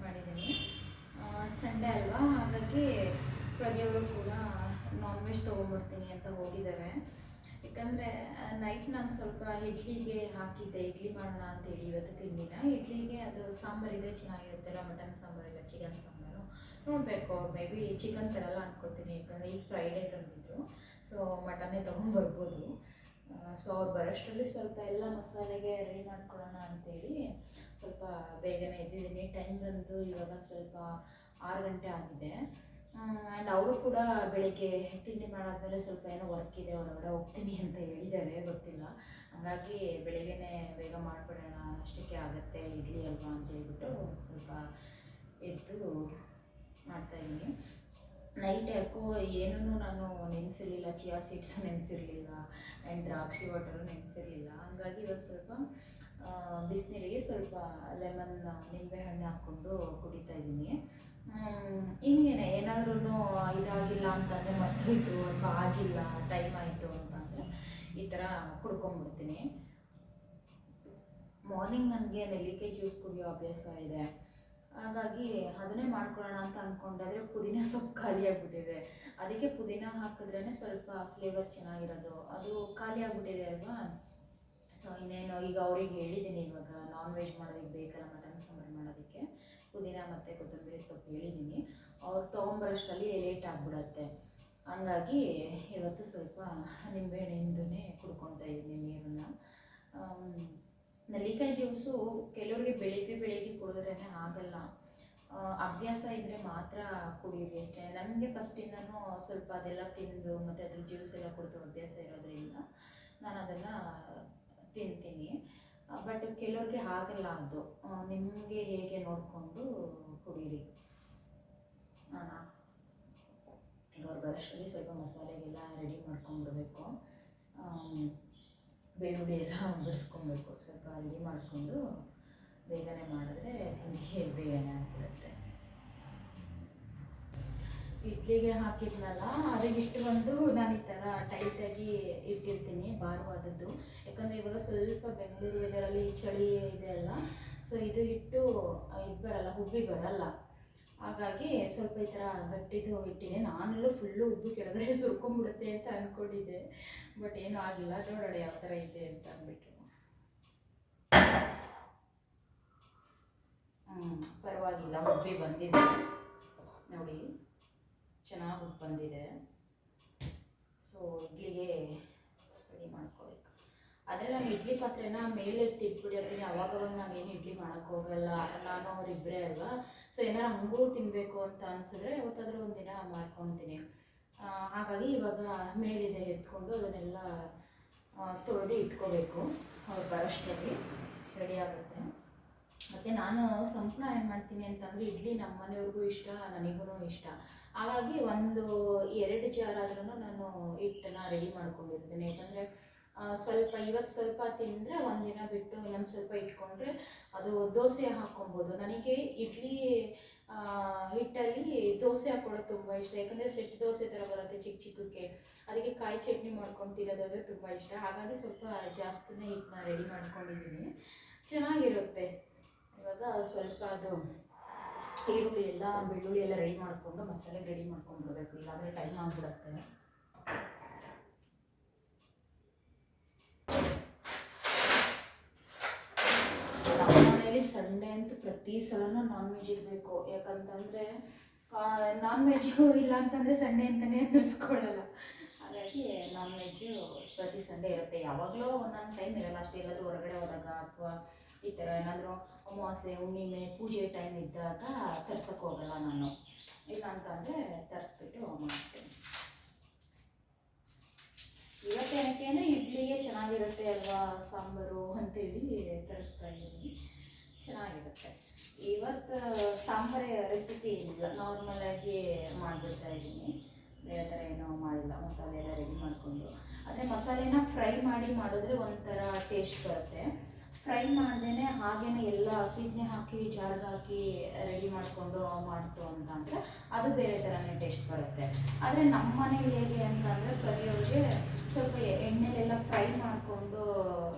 ಮಾಡಿದ್ದೀನಿ. ಸಂಡೇ ಅಲ್ವಾ, ಹಾಗಾಗಿ ಪ್ರತಿಯೊಬ್ಬರು ಕೂಡ ನಾನ್ ವೆಜ್ ತೊಗೊಂಬರ್ತೀನಿ ಅಂತ ಹೋಗಿದ್ದಾರೆ. ಯಾಕಂದರೆ ನೈಟ್ ನಾನು ಸ್ವಲ್ಪ ಇಡ್ಲಿಗೆ ಹಾಕಿದ್ದೆ, ಇಡ್ಲಿ ಮಾಡೋಣ ಅಂತೇಳಿ ಇವತ್ತು ತಿಂದಿನ ಇಡ್ಲಿಗೆ ಅದು ಸಾಂಬಾರಿದ್ರೆ ಚೆನ್ನಾಗಿರುತ್ತಲ್ಲ, ಮಟನ್ ಸಾಂಬಾರಿಲ್ಲ ಚಿಕನ್ ಸಾಂಬಾರು ನೋಡಬೇಕು. ಮೇ ಬಿ ಚಿಕನ್ ತರಲ್ಲ ಅನ್ಕೋತೀನಿ, ಯಾಕಂದರೆ ಈಗ ಫ್ರೈಡೇ ತಂದಿದ್ದು, ಸೊ ಮಟನ್ನೇ ತೊಗೊಂಬರ್ಬೋದು. ಸೊ ಅವ್ರು ಬರೋಷ್ಟರಲ್ಲಿ ಸ್ವಲ್ಪ ಎಲ್ಲ ಮಸಾಲೆಗೆ ರೆಡಿ ಮಾಡ್ಕೊಳ್ಳೋಣ ಅಂತೇಳಿ ಸ್ವಲ್ಪ ಬೇಗನೆ ಎದ್ದಿದ್ದೀನಿ. ಟೈಮ್ ಬಂದು ಇವಾಗ ಸ್ವಲ್ಪ 6 ಗಂಟೆ ಆಗಿದೆ. ಆ್ಯಂಡ್ ಅವರು ಕೂಡ ಬೆಳಿಗ್ಗೆ ತಿಂಡಿ ಮಾಡಾದ್ಮೇಲೆ ಸ್ವಲ್ಪ ಏನೋ ವರ್ಕ್ ಇದೆ, ಹೊರಗಡೆ ಹೋಗ್ತೀನಿ ಅಂತ ಹೇಳಿದ್ದಾರೆ, ಗೊತ್ತಿಲ್ಲ. ಹಾಗಾಗಿ ಬೆಳಿಗ್ಗೆನೇ ಬೇಗ ಮಾಡಿಬಿಡೋಣ, ಅಷ್ಟಕ್ಕೆ ಆಗುತ್ತೆ ಇಡ್ಲಿ ಅಲ್ವಾ ಅಂತ ಹೇಳ್ಬಿಟ್ಟು ಸ್ವಲ್ಪ ಎದ್ದು ಮಾಡ್ತಾಯಿದ್ದೀನಿ. ನೈಟ್ ಯಾಕೋ ಏನೂ ನಾನು ನೆನೆಸಿರಲಿಲ್ಲ, ಚಿಯಾ ಸೀಡ್ಸು ನೆನೆಸಿರಲಿಲ್ಲ ಆ್ಯಂಡ್ ದ್ರಾಕ್ಷಿ ವಾಟರು ನೆನೆಸಿರಲಿಲ್ಲ. ಹಂಗಾಗಿ ಇವತ್ತು ಸ್ವಲ್ಪ ಬಿಸಿನೀರಿಗೆ ಸ್ವಲ್ಪ ಲೆಮನ್ ನಿಂಬೆಹಣ್ಣು ಹಾಕ್ಕೊಂಡು ಕುಡಿತಾ ಇದ್ದೀನಿ. ಹಿಂಗೇನೆ ಏನಾದ್ರೂ ಇದಾಗಿಲ್ಲ ಅಂತಂದರೆ ಮರ್ತೋಯ್ತು ಅಥವಾ ಆಗಿಲ್ಲ, ಟೈಮ್ ಆಯಿತು ಅಂತಂದರೆ ಈ ಥರ ಕುಡ್ಕೊಂಬಿಡ್ತೀನಿ. ಮಾರ್ನಿಂಗ್ ನನಗೆ ನೆಲ್ಲಿಕಾಯಿ ಜ್ಯೂಸ್ ಕುಡಿಯೋ ಅಭ್ಯಾಸ ಇದೆ, ಹಾಗಾಗಿ ಅದನ್ನೇ ಮಾಡ್ಕೊಳ್ಳೋಣ ಅಂತ ಅಂದ್ಕೊಂಡೆ. ಆದರೆ ಪುದೀನ ಸೊಪ್ಪು ಖಾಲಿ ಆಗಿಬಿಟ್ಟಿದೆ, ಅದಕ್ಕೆ ಪುದೀನ ಹಾಕಿದ್ರೇ ಸ್ವಲ್ಪ ಫ್ಲೇವರ್ ಚೆನ್ನಾಗಿರೋದು, ಅದು ಖಾಲಿ ಆಗಿಬಿಟ್ಟಿದೆ ಅಲ್ವಾ. ಸೊ ಇನ್ನೇನು ಈಗ ಅವ್ರಿಗೆ ಹೇಳಿದ್ದೀನಿ, ಇವಾಗ ನಾನ್ ವೆಜ್ ಮಾಡೋದಕ್ಕೆ ಬೇಕಲ್ಲ ಮಟನ್ ಸಾಂಬಾರು ಮಾಡೋದಕ್ಕೆ, ಪುದೀನ ಮತ್ತು ಕೊತ್ತಂಬರಿ ಸೊಪ್ಪು ಹೇಳಿದ್ದೀನಿ. ಅವ್ರು ತೊಗೊಂಬರೋಷ್ಟರಲ್ಲಿ ಲೇಟ್ ಆಗಿಬಿಡತ್ತೆ. ಹಂಗಾಗಿ ಇವತ್ತು ಸ್ವಲ್ಪ ನಿಂಬೆಹಣ್ಣಿಂದನೇ ಕುಡ್ಕೊತಾ ಇದ್ದೀನಿ ನೀರನ್ನು. ನೆಲ್ಲಿಕಾಯಿ ಜ್ಯೂಸು ಕೆಲವರಿಗೆ ಬೆಳಿಗ್ಗೆ ಕುಡಿದ್ರೇ ಆಗಲ್ಲ, ಅಭ್ಯಾಸ ಇದ್ದರೆ ಮಾತ್ರ ಕುಡಿಯಿರಿ ಅಷ್ಟೇ. ನನಗೆ ಫಸ್ಟಿಂದನೂ ಸ್ವಲ್ಪ ಅದೆಲ್ಲ ತಿಂದು ಮತ್ತು ಅದ್ರ ಜ್ಯೂಸ್ ಎಲ್ಲ ಕುಡಿದು ಅಭ್ಯಾಸ ಇರೋದ್ರಿಂದ ನಾನು ಅದನ್ನು ತಿಂತೀನಿ. ಬಟ್ ಕೆಲವ್ರಿಗೆ ಆಗಲ್ಲ ಅದು, ನಿಮಗೆ ಹೇಗೆ ನೋಡಿಕೊಂಡು ಕುಡೀರಿ. ಈಗ ಅವ್ರು ಬರೋಷ್ಟರಲ್ಲಿ ಸ್ವಲ್ಪ ಮಸಾಲೆಗೆಲ್ಲ ರೆಡಿ ಮಾಡ್ಕೊಂಡ್ಬಿಡ್ಬೇಕು. ಬೆಳ್ಳುಳ್ಳಿ ಎಲ್ಲ ಬಿಡಿಸ್ಕೊಬೇಕು, ಸ್ವಲ್ಪ ರೆಡಿ ಮಾಡಿಕೊಂಡು ಬೇಗನೆ ಮಾಡಿದ್ರೆ ತಿಂಡಿ ಬೇಗನೆ ಆಗ್ಬಿಡುತ್ತೆ. ಇಡ್ಲಿಗೆ ಹಾಕಿದ್ನಲ್ಲ, ಅದು ಹಿಟ್ಟು ಬಂದು ನಾನು ಈ ಥರ ಟೈಟಾಗಿ ಇಟ್ಟಿರ್ತೀನಿ, ಭಾರವಾದದ್ದು. ಯಾಕಂದರೆ ಇವಾಗ ಸ್ವಲ್ಪ ಬೆಂಗಳೂರು ವೆದರಲ್ಲಿ ಚಳಿ ಇದೆ ಅಲ್ಲ, ಸೊ ಇದು ಹಿಟ್ಟು ಇದು ಬರಲ್ಲ, ಹುಬ್ಬಿ ಬರಲ್ಲ. ಹಾಗಾಗಿ ಸ್ವಲ್ಪ ಈ ಥರ ಗಟ್ಟಿದು ಇಟ್ಟಿನಿ. ನಾನೆಲ್ಲೂ ಫುಲ್ಲು ಉಬ್ಬು ಕೆಳಗಡೆ ಸುರ್ಕೊಂಡ್ಬಿಡುತ್ತೆ ಅಂತ ಅಂದ್ಕೊಂಡಿದ್ದೆ, ಬಟ್ ಏನೂ ಆಗಿಲ್ಲ. ನೋಡೋಣ ಯಾವ ಥರ ಇದೆ ಅಂತ ಅಂದ್ಬಿಟ್ಟು. ಪರವಾಗಿಲ್ಲ, ಉಬ್ಬಿ ಬಂದಿದೆ ನೋಡಿ, ಚೆನ್ನಾಗಿ ಉಪ್ಪು ಬಂದಿದೆ. ಸೊ ಇಡ್ಲಿಗೆ ರೆಡಿ ಮಾಡ್ಕೋಬೇಕು. ಆದರೆ ನಾನು ಇಡ್ಲಿ ಪಾತ್ರೆನ ಮೇಲೆ ತಿಟ್ಬಿಟ್ಟಿರ್ತೀನಿ, ಅವಾಗವಾಗ ನಾನೇನು ಇಡ್ಲಿ ಮಾಡೋಕ್ಕೆ ಹೋಗಲ್ಲ, ನಾನು ಅವರಿಬ್ಬರೇ ಅಲ್ವಾ. ಸೊ ಏನಾರು ಹಂಗೂ ತಿನ್ನಬೇಕು ಅಂತ ಅನಿಸಿದ್ರೆ ಯಾವತ್ತಾದರೂ ಒಂದಿನ ಮಾಡ್ಕೊತೀನಿ. ಹಾಗಾಗಿ ಇವಾಗ ಮೇಲಿದೆ ಎತ್ಕೊಂಡು ಅದನ್ನೆಲ್ಲ ತೊಳೆದು ಇಟ್ಕೋಬೇಕು, ಅವ್ರು ಬರೋಷ್ಟರಲ್ಲಿ ರೆಡಿ ಆಗುತ್ತೆ. ಮತ್ತು ನಾನು ಸಂಪಣ ಏನು ಮಾಡ್ತೀನಿ ಅಂತಂದರೆ, ಇಡ್ಲಿ ನಮ್ಮ ಮನೆಯವ್ರಿಗೂ ಇಷ್ಟ, ನನಗೂ ಇಷ್ಟ. ಹಾಗಾಗಿ 1-2 ಜಾರ್ ಆದ್ರೂ ನಾನು ಹಿಟ್ಟನ್ನು ರೆಡಿ ಮಾಡ್ಕೊಂಡಿರ್ತೀನಿ. ಯಾಕಂದರೆ ಇವತ್ತು ಸ್ವಲ್ಪ ತಿಂದರೆ ಒಂದಿನ ಬಿಟ್ಟು ಇನ್ನೊಂದು ಸ್ವಲ್ಪ ಇಟ್ಕೊಂಡ್ರೆ ಅದು ದೋಸೆ ಹಾಕ್ಕೊಬೋದು. ನನಗೆ ಇಡ್ಲಿ ಹಿಟ್ಟಲ್ಲಿ ದೋಸೆ ಹಾಕ್ಕೊಳ್ಳೋದು ತುಂಬ ಇಷ್ಟ, ಯಾಕಂದರೆ ಸೆಟ್ ದೋಸೆ ಥರ ಬರುತ್ತೆ ಚಿಕ್ಕ ಚಿಕ್ಕಕ್ಕೆ, ಅದಕ್ಕೆ ಕಾಯಿ ಚಟ್ನಿ ಮಾಡ್ಕೊಂಡು ತಿನ್ನೋದಾದರೆ ತುಂಬ ಇಷ್ಟ. ಹಾಗಾಗಿ ಸ್ವಲ್ಪ ಜಾಸ್ತಿನೇ ಹಿಟ್ಟನ್ನ ರೆಡಿ ಮಾಡ್ಕೊಂಡಿದ್ದೀನಿ, ಚೆನ್ನಾಗಿರುತ್ತೆ. ಇವಾಗ ಸ್ವಲ್ಪ ಅದು ಈರುಳ್ಳಿ ಎಲ್ಲ ಬೆಳ್ಳುಳ್ಳಿ ಎಲ್ಲ ರೆಡಿ ಮಾಡಿಕೊಂಡು ಮಸಾಲೆಗೆ ರೆಡಿ ಮಾಡ್ಕೊಂಡ್ಬಿಡ್ಬೇಕು, ಇಲ್ಲಾಂದರೆ ಟೈಮ್ ಆಗಿಬಿಡುತ್ತೆ. ನಮ್ಮ ಮನೇಲಿ ಸಂಡೇ ಅಂತೂ ಪ್ರತಿ ಸಲನೂ ನಾನ್ ವೆಜ್ ಇರಬೇಕು. ಯಾಕಂತಂದರೆ ನಾನ್ ವೆಜ್ಜು ಇಲ್ಲ ಅಂತಂದರೆ ಸಂಡೇ ಅಂತಲೇ ಅನ್ನಿಸ್ಕೊಳ್ಳಲ್ಲ. ಹಾಗಾಗಿ ನಾನ್ ವೆಜ್ಜು ಪ್ರತಿ ಸಂಡೇ ಇರುತ್ತೆ. ಯಾವಾಗಲೂ ಒಂದೊಂದು ಟೈಮ್ ಇರೋಲ್ಲ ಅಷ್ಟೇ, ಎಲ್ಲಾದರೂ ಹೊರಗಡೆ ಹೋದಾಗ ಅಥವಾ ಈ ಥರ ಏನಾದರೂ ಅಮಾವಾಸ್ಯೆ ಹುಣ್ಣಿಮೆ ಪೂಜೆ ಟೈಮ್ ಇದ್ದಾಗ ತರ್ಸೋಕ್ಕೆ ಹೋಗಲ್ಲ ನಾನು, ಇಲ್ಲ ಅಂತಂದರೆ ತರಿಸ್ಬಿಟ್ಟು ಮಾಡ್ತೀನಿ. ಇವತ್ತೇನಕ್ಕೆ ಅಂದರೆ ಇಡ್ಲಿಗೆ ಚೆನ್ನಾಗಿರುತ್ತೆ ಅಲ್ವಾ ಸಾಂಬಾರು ಅಂತೇಳಿ ತರಿಸ್ತಾ ಇದ್ದೀನಿ, ಚೆನ್ನಾಗಿರುತ್ತೆ. ಇವತ್ತು ಸಾಂಬಾರು ರೆಸಿಪಿ ಏನಿಲ್ಲ, ನಾರ್ಮಲಾಗಿ ಮಾಡಿಬಿಡ್ತಾ ಇದ್ದೀನಿ, ಬೇರೆ ಥರ ಏನೋ ಮಾಡಿಲ್ಲ. ಮಸಾಲೆ ಎಲ್ಲ ರೆಡಿ ಮಾಡಿಕೊಂಡು, ಆದರೆ ಮಸಾಲೆನ ಫ್ರೈ ಮಾಡಿ ಮಾಡಿದ್ರೆ ಒಂಥರ ಟೇಸ್ಟ್ ಬರುತ್ತೆ. ಫ್ರೈ ಮಾಡ್ದೇ ಹಾಗೇ ಎಲ್ಲ ಹಸಿದನ್ನೇ ಹಾಕಿ ಜಾರ್ಗೆ ಹಾಕಿ ರೆಡಿ ಮಾಡಿಕೊಂಡು ಮಾಡ್ತು ಅಂತಂದರೆ ಅದು ಬೇರೆ ಥರನೇ ಟೇಸ್ಟ್ ಬರುತ್ತೆ. ಆದರೆ ನಮ್ಮ ಮನೇಲಿ ಹೇಗೆ ಅಂತಂದರೆ ಪ್ರತಿಯೊಬ್ಬರಿಗೆ ಸ್ವಲ್ಪ ಎಣ್ಣೆಲೆಲ್ಲ ಫ್ರೈ ಮಾಡಿಕೊಂಡು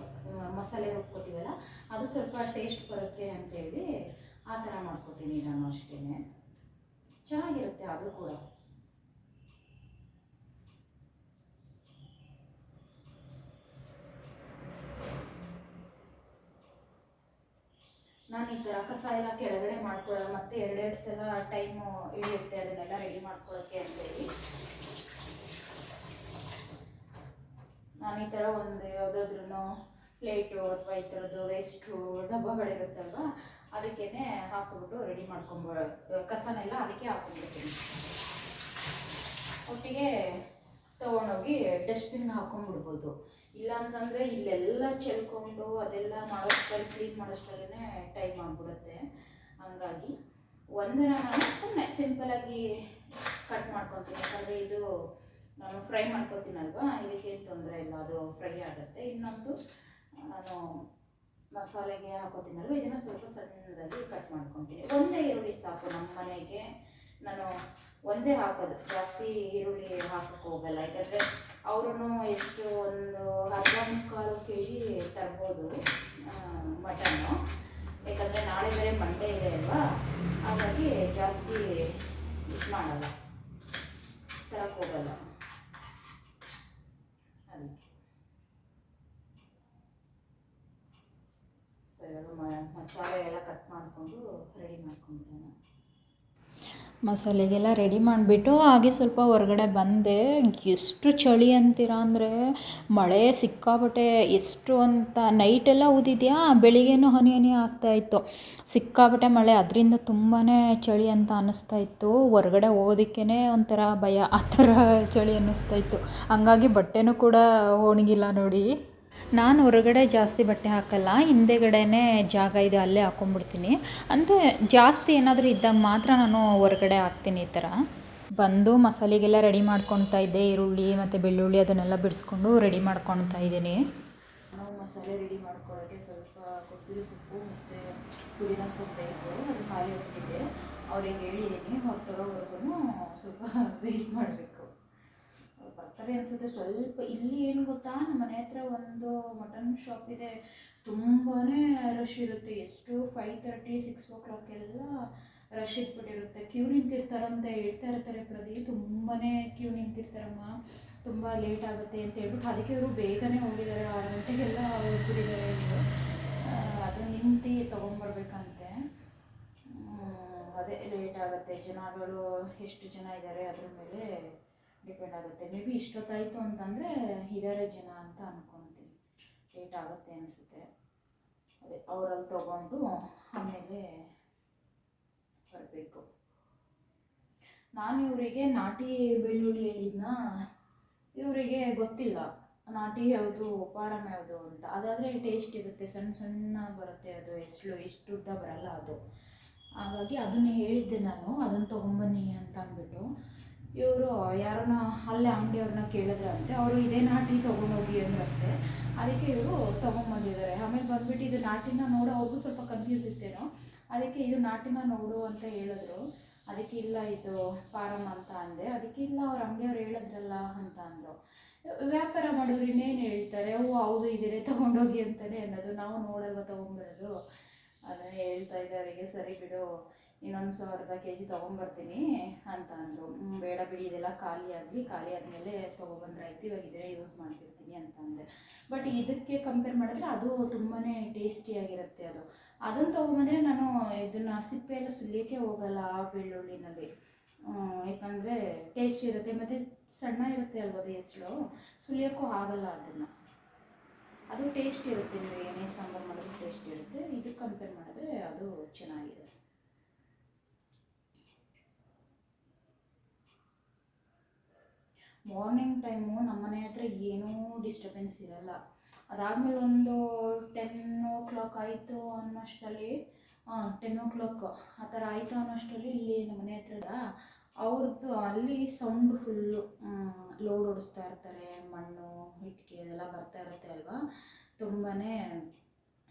ಮಸಾಲೆ ರುಬ್ಕೋತೀವಲ್ಲ, ಅದು ಸ್ವಲ್ಪ ಟೇಸ್ಟ್ ಬರುತ್ತೆ ಅಂತೇಳಿ ಆ ಥರ ಮಾಡ್ಕೋತೀನಿ ನಾನು ಅಷ್ಟೇ. ಚೆನ್ನಾಗಿರುತ್ತೆ ಅದು ಕೂಡ. ನಾನು ಈ ಥರ ಕಸ ಎಲ್ಲ ಕೆಳಗಡೆ ಮಾಡ್ಕೊಳ್ಳೋದು, ಮತ್ತು ಎರಡೆರಡು ಸಲ ಟೈಮು ಹಿಡಿಯುತ್ತೆ ಅದನ್ನೆಲ್ಲ ರೆಡಿ ಮಾಡ್ಕೊಳ್ಳೋಕ್ಕೆ ಅಂತೇಳಿ ನಾನು ಈ ಥರ ಒಂದು ಯಾವುದಾದ್ರೂ ಪ್ಲೇಟು ಅಥವಾ ಈ ಥರದ್ದು ವೇಸ್ಟು ಡಬ್ಬಗಳಿರುತ್ತಲ್ವ ಅದಕ್ಕೇ ಹಾಕ್ಬಿಟ್ಟು ರೆಡಿ ಕಸನೆಲ್ಲ ಅದಕ್ಕೆ ಹಾಕ್ಕೊಂಡ್ಬಿಡ್ತೀನಿ. ಒಟ್ಟಿಗೆ ತೊಗೊಂಡೋಗಿ ಡಸ್ಟ್ಬಿನ್ಗೆ ಹಾಕ್ಕೊಂಡ್ಬಿಡ್ಬೋದು. ಇಲ್ಲಾಂತಂದರೆ ಇಲ್ಲೆಲ್ಲ ಚೆಲ್ಕೊಂಡು ಅದೆಲ್ಲ ಮಾಡೋಷ್ಟರಲ್ಲಿ ಕ್ಲೀನ್ ಮಾಡೋಷ್ಟರಲ್ಲೇ ಟೈಮ್ ಆಗಿಬಿಡುತ್ತೆ. ಹಂಗಾಗಿ ಒಂದನ್ನು ನಾನು ಸುಮ್ಮನೆ ಸಿಂಪಲಾಗಿ ಕಟ್ ಮಾಡ್ಕೊತೀನಿ. ಯಾಕಂದರೆ ಇದು ನಾನು ಫ್ರೈ ಮಾಡ್ಕೊತೀನಲ್ವ, ಇದಕ್ಕೇನು ತೊಂದರೆ ಇಲ್ಲ, ಅದು ಫ್ರೈ ಆಗುತ್ತೆ. ಇನ್ನೊಂದು ನಾನು ಮಸಾಲೆಗೆ ಹಾಕೋತೀನಲ್ವ, ಇದನ್ನು ಸ್ವಲ್ಪ ಸಣ್ಣದಾಗಿ ಕಟ್ ಮಾಡ್ಕೊತೀನಿ. ಒಂದೇ ಈರುಳ್ಳಿ ಸಾಕು ನಮ್ಮ ಮನೆಗೆ. ನಾನು ಒಂದೇ ಹಾಕೋದು, ಜಾಸ್ತಿ ಈರುಳ್ಳಿ ಹಾಕೋಕ್ಕೆ ಹೋಗಲ್ಲ. ಯಾಕಂದರೆ ಅವರು ಎಷ್ಟು ಒಂದು 1/4 kg ತರ್ಬೋದು ಮಟನ್ನು. ಯಾಕಂದರೆ ನಾಳೆ ಬೇರೆ ಮಂಡೇ ಇದೆ ಅಲ್ವಾ, ಹಾಗಾಗಿ ಜಾಸ್ತಿ ಇದು ಮಾಡಲ್ಲ, ತರಕ್ಕೆ ಹೋಗಲ್ಲ. ಅದಕ್ಕೆ ಸೊ ಇವಾಗ ಮಸಾಲೆ ಎಲ್ಲ ಕಟ್ ಮಾಡಿಕೊಂಡು ರೆಡಿ ಮಾಡ್ಕೊಂಡ್ಬಿಡೋಣ. ಮಸಾಲೆಗೆಲ್ಲ ರೆಡಿ ಮಾಡಿಬಿಟ್ಟು ಹಾಗೆ ಸ್ವಲ್ಪ ಹೊರಗಡೆ ಬಂದೆ. ಎಷ್ಟು ಚಳಿ ಅಂತೀರ ಅಂದರೆ ಮಳೆ ಸಿಕ್ಕಾಪಟ್ಟೆ, ಎಷ್ಟು ಅಂತ ನೈಟೆಲ್ಲ ಊದಿದೆಯಾ, ಬೆಳಿಗ್ಗೆನೂ ಹನಿ ಹನಿ ಆಗ್ತಾಯಿತ್ತು. ಸಿಕ್ಕಾಪಟ್ಟೆ ಮಳೆ, ಅದರಿಂದ ತುಂಬಾ ಚಳಿ ಅಂತ ಅನ್ನಿಸ್ತಾ ಇತ್ತು. ಹೊರಗಡೆ ಹೋಗೋದಕ್ಕೇ ಒಂಥರ ಭಯ, ಆ ಥರ ಚಳಿ ಅನ್ನಿಸ್ತಾಯಿತ್ತು. ಹಂಗಾಗಿ ಬಟ್ಟೆನೂ ಕೂಡ ಒಣಗಿಲ್ಲ ನೋಡಿ. ನಾನು ಹೊರಗಡೆ ಜಾಸ್ತಿ ಬಟ್ಟೆ ಹಾಕಲ್ಲ, ಹಿಂದೆಗಡೆನೇ ಜಾಗ ಇದೆ, ಅಲ್ಲೇ ಹಾಕ್ಕೊಂಡ್ಬಿಡ್ತೀನಿ. ಅಂದರೆ ಜಾಸ್ತಿ ಏನಾದರೂ ಇದ್ದಾಗ ಮಾತ್ರ ನಾನು ಹೊರಗಡೆ ಹಾಕ್ತೀನಿ. ಈ ಥರ ಬಂದು ಮಸಾಲೆಗೆಲ್ಲ ರೆಡಿ ಮಾಡ್ಕೊತಾ ಇದ್ದೆ. ಈರುಳ್ಳಿ ಮತ್ತು ಬೆಳ್ಳುಳ್ಳಿ ಅದನ್ನೆಲ್ಲ ಬಿಡಿಸ್ಕೊಂಡು ರೆಡಿ ಮಾಡ್ಕೊತಾ ಇದ್ದೀನಿ. ನಾವು ಮಸಾಲೆ ರೆಡಿ ಮಾಡ್ಕೊಳ್ಳೋಕ್ಕೆ ಸ್ವಲ್ಪ ಕೊತ್ತಂಬರಿ ಸೊಪ್ಪು ಮತ್ತು ಪುದೀನ ಸೊಪ್ಪು ಬೇಕು, ಅದು ಖಾಲಿ ಹೋಗ್ತಿದೆ. ಅವ್ರಿಗೆ ಹೇಳಿದ್ದೀನಿ, ಅವ್ರು ತರೋವರೆಗೂ ಸ್ವಲ್ಪ ವೆಯ್ಟ್ ಮಾಡಬೇಕು. ಬರ್ತಾರೆ ಅನಿಸುತ್ತೆ. ಸ್ವಲ್ಪ ಇಲ್ಲಿ ಏನು ಗೊತ್ತಾ, ನಮ್ಮ ಮನೆ ಹತ್ರ ಒಂದು ಮಟನ್ ಶಾಪ್ ಇದೆ, ತುಂಬಾ ರಶ್ ಇರುತ್ತೆ. ಎಷ್ಟು 5:30 6 o'clock ಎಲ್ಲ ರಶ್ ಇಟ್ಬಿಟ್ಟಿರುತ್ತೆ. ಕ್ಯೂ ನಿಂತಿರ್ತಾರಂತ ಹೇಳ್ತಾ ಇರ್ತಾರೆ ಪ್ರದೀಪ್, ತುಂಬಾ ಕ್ಯೂ ನಿಂತಿರ್ತಾರಮ್ಮ, ತುಂಬ ಲೇಟ್ ಆಗುತ್ತೆ ಅಂತ ಹೇಳ್ಬಿಟ್ಟು. ಅದಕ್ಕೆ ಇವರು ಬೇಗನೆ ಹೋಗಿದ್ದಾರೆ, 6 ಗಂಟೆಗೆಲ್ಲ ಹೋಗ್ಬಿಟ್ಟಿದ್ದಾರೆ. ಅದು ನಿಂತು ತೊಗೊಂಬರ್ಬೇಕಂತೆ. ಅದೇ ಲೇಟ್ ಆಗುತ್ತೆ. ಜನಗಳು ಎಷ್ಟು ಜನ ಇದ್ದಾರೆ ಅದ್ರ ಮೇಲೆ ಡಿಪೆಂಡ್ ಆಗುತ್ತೆ. ಮೇ ಬಿ ಇಷ್ಟೊತ್ತಾಯಿತು ಅಂತಂದರೆ ಇದ್ದಾರೆ ಜನ ಅಂತ ಅಂದ್ಕೊತೀನಿ. ಲೇಟ್ ಆಗುತ್ತೆ ಅನಿಸುತ್ತೆ. ಅದೇ ಅವರಲ್ಲಿ ತೊಗೊಂಡು ಆಮೇಲೆ ಬರಬೇಕು. ನಾನು ಇವರಿಗೆ ನಾಟಿ ಬೆಳ್ಳುಳ್ಳಿ ಹೇಳಿದ್ನ, ಇವರಿಗೆ ಗೊತ್ತಿಲ್ಲ ನಾಟಿ ಯಾವುದು ಪಾರಮ್ ಯಾವುದು ಅಂತ. ಅದಾದರೆ ಟೇಸ್ಟ್ ಇರುತ್ತೆ, ಸಣ್ಣ ಸಣ್ಣ ಬರುತ್ತೆ, ಅದು ಎಷ್ಟು ಉದ್ದ ಬರಲ್ಲ ಅದು. ಹಾಗಾಗಿ ಅದನ್ನು ಹೇಳಿದ್ದೆ ನಾನು, ಅದನ್ನು ತೊಗೊಂಬನ್ನಿ ಅಂತ ಅಂದ್ಬಿಟ್ಟು. ಇವರು ಯಾರನ್ನ ಅಲ್ಲೇ ಅಂಗಡಿಯವ್ರನ್ನ ಕೇಳಿದ್ರಂತೆ, ಅವರು ಇದೇ ನಾಟಿ ತೊಗೊಂಡೋಗಿ ಅಂದ್ರಂತೆ. ಅದಕ್ಕೆ ಇವರು ತೊಗೊಂಬಂದಿದ್ದಾರೆ. ಆಮೇಲೆ ಬಂದುಬಿಟ್ಟು ಇದು ನಾಟಿನ ನೋಡೋ, ಅವ್ರಿಗೂ ಸ್ವಲ್ಪ ಕನ್ಫ್ಯೂಸ್ ಇತ್ತೇನೋ, ಅದಕ್ಕೆ ಇದು ನಾಟಿನ ನೋಡು ಅಂತ ಹೇಳಿದ್ರು. ಅದಕ್ಕೆ ಇಲ್ಲ ಇದು ಪಾರಮ್ ಅಂತ ಅಂದೆ. ಅದಕ್ಕೆ ಇಲ್ಲ ಅವ್ರ ಅಂಗಡಿಯವ್ರು ಹೇಳಿದ್ರಲ್ಲ ಅಂತ ಅಂದರು. ವ್ಯಾಪಾರ ಮಾಡೋರು ಇನ್ನೇನು ಹೇಳ್ತಾರೆ, ಹೌದು ಇದೇ ತೊಗೊಂಡೋಗಿ ಅಂತಲೇ ಅನ್ನೋದು, ನಾವು ನೋಡಲ್ವ ತೊಗೊಂಬರೋದು. ಅದನ್ನೇ ಹೇಳ್ತಾ ಇದ್ದವರಿಗೆ, ಸರಿ ಬಿಡು ಇನ್ನೊಂದು ಅರ್ಧ kg ತೊಗೊಂಬರ್ತೀನಿ ಅಂತ ಅಂದರು. ಬೇಡ ಬಿಡಿ, ಇದೆಲ್ಲ ಖಾಲಿ ಆದಮೇಲೆ ತೊಗೊಬಂದ್ರೆ ಆಯ್ತು, ಇವಾಗ ಇದೇ ಯೂಸ್ ಮಾಡ್ತಿರ್ತೀನಿ ಅಂತ ಅಂದೆ. ಬಟ್ ಇದಕ್ಕೆ ಕಂಪೇರ್ ಮಾಡಿದ್ರೆ ಅದು ತುಂಬಾ ಟೇಸ್ಟಿಯಾಗಿರುತ್ತೆ. ಅದನ್ನು ತೊಗೊಂಬಂದರೆ ನಾನು ಇದನ್ನು ಸಿಪ್ಪೆ ಎಲ್ಲ ಸುಲಿಯೋಕ್ಕೆ ಹೋಗಲ್ಲ ಆ ಬೆಳ್ಳುಳ್ಳಿನಲ್ಲಿ. ಯಾಕಂದರೆ ಟೇಸ್ಟ್ ಇರುತ್ತೆ, ಮತ್ತು ಸಣ್ಣ ಇರುತ್ತೆ ಅಲ್ವ ಅದು ಎಸ್ಳು, ಸುಲಿಯೋಕ್ಕೂ ಆಗಲ್ಲ ಅದನ್ನು. ಅದು ಟೇಸ್ಟ್ ಇರುತ್ತೆ, ನೀವು ಏನೇ ಸಾಂಬಾರು ಮಾಡಿದ್ರು ಟೇಸ್ಟ್ ಇರುತ್ತೆ. ಇದಕ್ಕೆ ಕಂಪೇರ್ ಮಾಡಿದ್ರೆ ಅದು ಚೆನ್ನಾಗಿದೆ. ಮಾರ್ನಿಂಗ್ ಟೈಮು ನಮ್ಮ ಮನೆ ಹತ್ರ ಏನೂ ಡಿಸ್ಟರ್ಬೆನ್ಸ್ ಇರಲ್ಲ. ಅದಾದಮೇಲೆ ಒಂದು 10 o'clock ಆಯಿತು ಅನ್ನೋಷ್ಟರಲ್ಲಿ, 10 o'clock ಆ ಥರ ಆಯಿತು ಅನ್ನೋಷ್ಟರಲ್ಲಿ ಇಲ್ಲಿ ನಮ್ಮ ಮನೆ ಹತ್ರ ಅವ್ರದ್ದು ಅಲ್ಲಿ ಸೌಂಡು ಫುಲ್ಲು. ಲೋಡ್ ಓಡಿಸ್ತಾ ಇರ್ತಾರೆ, ಮಣ್ಣು ಇಟ್ಟಿಗೆ ಅದೆಲ್ಲ ಬರ್ತಾ ಇರುತ್ತೆ ಅಲ್ವಾ, ತುಂಬಾ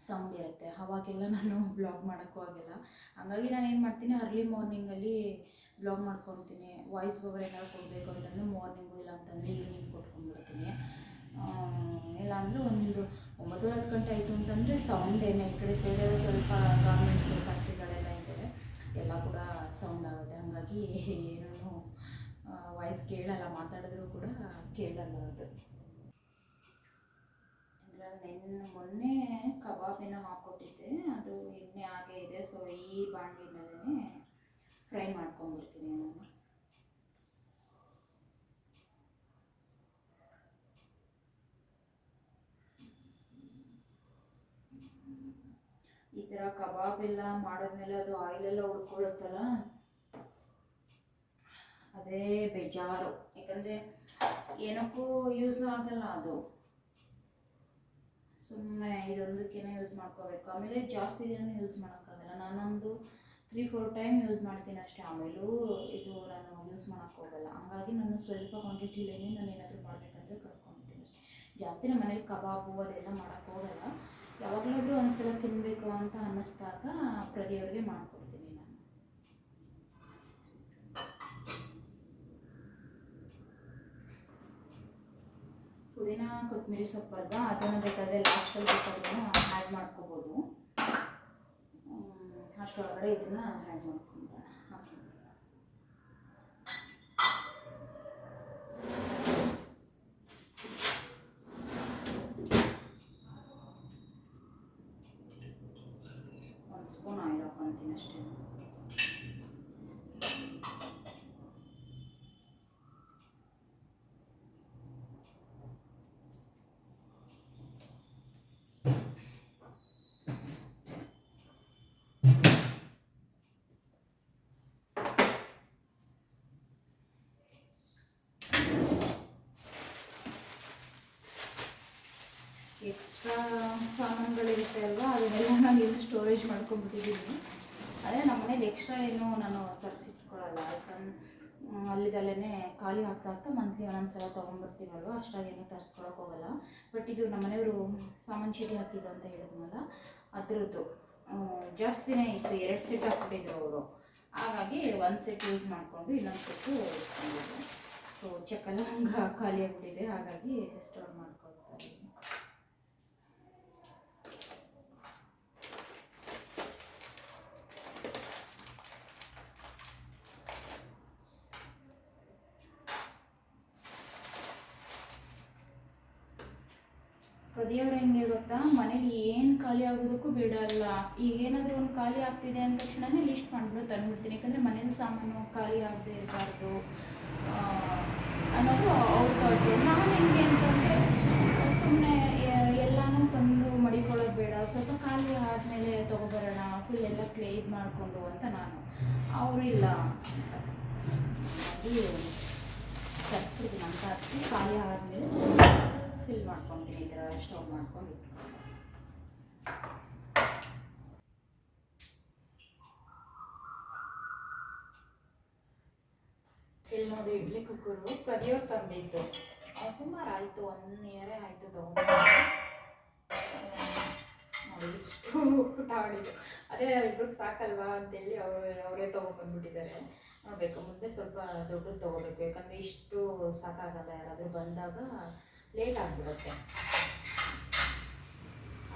ಸೌಂಡ್ ಇರುತ್ತೆ. ಅವಾಗೆಲ್ಲ ನಾನು ಬ್ಲಾಗ್ ಮಾಡೋಕ್ಕೂ ಆಗಿಲ್ಲ. ಹಾಗಾಗಿ ನಾನು ಏನು ಮಾಡ್ತೀನಿ, ಅರ್ಲಿ ಮಾರ್ನಿಂಗಲ್ಲಿ ಬ್ಲಾಗ್ ಮಾಡ್ಕೊತೀನಿ. ವಾಯ್ಸ್ ಓವರ್ ಏನಾದ್ರು ಕೊಡಬೇಕು ಅಂತಂದರೆ ಮಾರ್ನಿಂಗು, ಇಲ್ಲ ಅಂತಂದರೆ ಈವ್ನಿಂಗ್ ಕೊಟ್ಕೊಂಡ್ಬಿಡ್ತೀನಿ. ಇಲ್ಲಾಂದರೆ ಒಂದು 9-10 ಗಂಟೆ ಆಯಿತು ಅಂತಂದರೆ ಸೌಂಡ್ ಈ ಕಡೆ ಸೈಡಲ್ಲಿ ಸ್ವಲ್ಪ ಗಾರ್ಮೆಂಟ್ಸ್ ಫ್ಯಾಕ್ಟ್ರಿಗಳೆಲ್ಲ ಇದೆ, ಸೌಂಡ್ ಆಗುತ್ತೆ, ಹಾಗಾಗಿ ಏನೂ ವಾಯ್ಸ್ ಕೇಳಲ್ಲ, ಮಾತಾಡಿದ್ರೂ ಕೂಡ ಕೇಳಲ್ಲ ಅದು. ಮೊನ್ನೆ ಕಬಾಬಿನ ಹಾಕ್ಕೊಟ್ಟಿದ್ದೆ, ಅದು ಎಣ್ಣೆ ಹಾಗೆ ಇದೆ. ಸೊ ಈ ಬಾಣಲಿನಲ್ಲೇ ಫ್ರೈ ಮಾಡ್ಕೊಂಡ್ಬಿಡ್ತೀನಿ ನಾನು. ಈ ಥರ ಕಬಾಬ್ ಎಲ್ಲ ಮಾಡಿದ್ಮೇಲೆ ಅದು ಆಯಿಲೆಲ್ಲ ಉಳ್ಕೊಳ್ಳುತ್ತಲ್ಲ, ಅದೇ ಬೇಜಾರು. ಯಾಕಂದರೆ ಏನಕ್ಕೂ ಯೂಸ್ ಆಗಲ್ಲ ಅದು, ಸುಮ್ಮನೆ ಇದೊಂದಕ್ಕೇ ಯೂಸ್ ಮಾಡ್ಕೋಬೇಕು. ಆಮೇಲೆ ಜಾಸ್ತಿ ದಿನ ಯೂಸ್ ಮಾಡೋಕ್ಕಾಗಲ್ಲ. ನಾನೊಂದು 3-4 ಟೈಮ್ ಯೂಸ್ ಮಾಡ್ತೀನಿ ಅಷ್ಟೇ, ಆಮೇಲೂ ಇದು ನಾನು ಯೂಸ್ ಮಾಡೋಕ್ಕೋಗಲ್ಲ. ಹಂಗಾಗಿ ನಾನು ಸ್ವಲ್ಪ ಕ್ವಾಂಟಿಟಿಲೇ ನಾನು ಏನಾದರೂ ಮಾಡಬೇಕಂದ್ರೆ ಕರ್ಕೊಂಡ್ತೀನಿ ಅಷ್ಟೇ. ಜಾಸ್ತಿ ನಮ್ಮ ಮನೇಲಿ ಕಬಾಬು ಅದೆಲ್ಲ ಮಾಡೋಕ್ಕೋಗಲ್ಲ. ಯಾವಾಗಲಾದರೂ ಒಂದ್ಸಲ ತಿನ್ನಬೇಕು ಅಂತ ಅನ್ನಿಸ್ದಾಗ ಪ್ರತಿಯವ್ರಿಗೆ ಮಾಡಿಕೊಡ್ತೀನಿ ನಾನು. ಪುದೀನ ಕೊತ್ತಂಬರಿ ಸೊಪ್ಪು ಅಲ್ವಾ, ಅದನ್ನು ಬೇಕಾದರೆ ಲಾಸ್ಟಲ್ಲಿ ಬೇಕಾದ್ರೂ ಆ್ಯಡ್ ಮಾಡ್ಕೋಬೋದು. ಅಷ್ಟೊಳಗಡೆ ಇದನ್ನು ಆ್ಯಡ್ ಮಾಡ್ಕೊಂಡ್ರೆ ಒಂದು ಸ್ಪೂನ್ ಆಯಿಲ್ ಹಾಕ್ಕೊತೀನಿ ಅಷ್ಟೇ. ಎಕ್ಸ್ಟ್ರಾ ಸಾಮಾನುಗಳಿರುತ್ತೆ ಅಲ್ವಾ, ಅದನ್ನೆಲ್ಲ ನಾನು ಇಲ್ಲಿ ಸ್ಟೋರೇಜ್ ಮಾಡ್ಕೊಂಡ್ಬಿಟ್ಟಿದ್ದೀನಿ. ಅದೇ ನಮ್ಮ ಮನೇಲಿ ಎಕ್ಸ್ಟ್ರಾ ಏನು ನಾನು ತರಿಸಿಟ್ಕೊಳ್ಳಲ್ಲ, ಯಾಕಂದ್ರೆ ಅಲ್ಲಿದಲ್ಲೇ ಖಾಲಿ ಆಗ್ತಾ ಮಂತ್ಲಿ ಒಂದೊಂದ್ಸಲ ತೊಗೊಂಡ್ಬರ್ತೀವಲ್ವ, ಅಷ್ಟಾಗೇನು ತರಿಸ್ಕೊಳಕ್ಕೆ ಹೋಗಲ್ಲ. ಬಟ್ ಇದು ನಮ್ಮ ಮನೆಯವರು ಸಾಮಾನು ಚೀಟಿ ಹಾಕಿದ್ರು ಅಂತ ಹೇಳಿದ್ನಲ್ಲ, ಅದರದ್ದು ಜಾಸ್ತಿನೇ ಇತ್ತು. 2 ಸೆಟ್ ಹಾಕ್ಬಿಟ್ಟಿದ್ರು ಅವರು, ಹಾಗಾಗಿ 1 ಸೆಟ್ ಯೂಸ್ ಮಾಡಿಕೊಂಡು ಇನ್ನೊಂದು ಸೆಟ್ಟು ಇಟ್ಕೊಂಡಿದ್ದೆ. ಸೊ ಚೆಕ್ಕೆಲ್ಲ ಹಂಗೆ ಖಾಲಿಯಾಗಿಬಿಟ್ಟಿದೆ, ಹಾಗಾಗಿ ಸ್ಟೋರ್ ಮಾಡ್ಕೊಳ್ತಾ ಇದ್ದೀನಿ. ಪ್ರತಿಯವ್ರು ಹೆಂಗೆ ಗೊತ್ತಾ, ಮನೇಲಿ ಏನು ಖಾಲಿ ಆಗೋದಕ್ಕೂ ಬಿಡಲ್ಲ. ಈಗ ಏನಾದರೂ ಒಂದು ಖಾಲಿ ಆಗ್ತಿದೆ ಅಂದ ತಕ್ಷಣವೇ ಲಿಸ್ಟ್ ಮಾಡಿಬಿಟ್ಟು ತಂದುಬಿಡ್ತೀನಿ. ಯಾಕಂದರೆ ಮನೇಲಿ ಸಾಮಾನು ಖಾಲಿ ಆಗದೆ ಇರಬಾರ್ದು ಅನ್ನೋದು ಅವ್ರದ್ದು. ನಾನು ಹೆಂಗೆ ಅಂತಂದರೆ, ಸುಮ್ಮನೆ ಎಲ್ಲನೂ ತಂದು ಮಡಿಕೊಳ್ಳೋದು ಬೇಡ, ಸ್ವಲ್ಪ ಖಾಲಿ ಆದಮೇಲೆ ತೊಗೊಬರೋಣ, ಫುಲ್ ಎಲ್ಲ ಇದು ಮಾಡಿಕೊಂಡು ಅಂತ ನಾನು. ಅವರು ಇಲ್ಲ ಹಾಗಾಗಿ ತರ್ಸ್ಬಿಡ್ತೀನಿ ಅಂತ ತರಿಸಿ ಖಾಲಿ ಆದಮೇಲೆ ಫಿಲ್ ಮಾಡ್ಕೊತೀನಿ. ಈ ಥರ ಸ್ಟೋರ್ ಮಾಡ್ಕೊಂಡು ಇಟ್ಕೊಂಡು ಇಲ್ಲಿ ನೋಡಿ, ಇಡ್ಲಿ ಕುಕ್ಕರು ಪ್ರತಿಯವ್ರು ತಂದಿದ್ದು. ಸುಮಾರು ಆಯಿತು, 1 ಇಯರೇ ಆಯಿತು ತೊಗೊಂಡು. ನೋಡಿ ಇಷ್ಟು ಪುಟ ಆಡಿದ್ದು, ಅದೇ ಇಬ್ರಿಗೆ ಸಾಕಲ್ವಾ ಅಂತೇಳಿ ಅವರೇ ತೊಗೊಂಡ್ಬಂದ್ಬಿಟ್ಟಿದ್ದಾರೆ. ನೋಡಬೇಕು, ಮುಂದೆ ಸ್ವಲ್ಪ ದೊಡ್ಡದು ತೊಗೋಬೇಕು. ಯಾಕಂದರೆ ಇಷ್ಟು ಸಾಕಾಗಲ್ಲ, ಯಾರಾದರೂ ಬಂದಾಗ ಲೇಟ್ ಆಗಿಬಿಡುತ್ತೆ.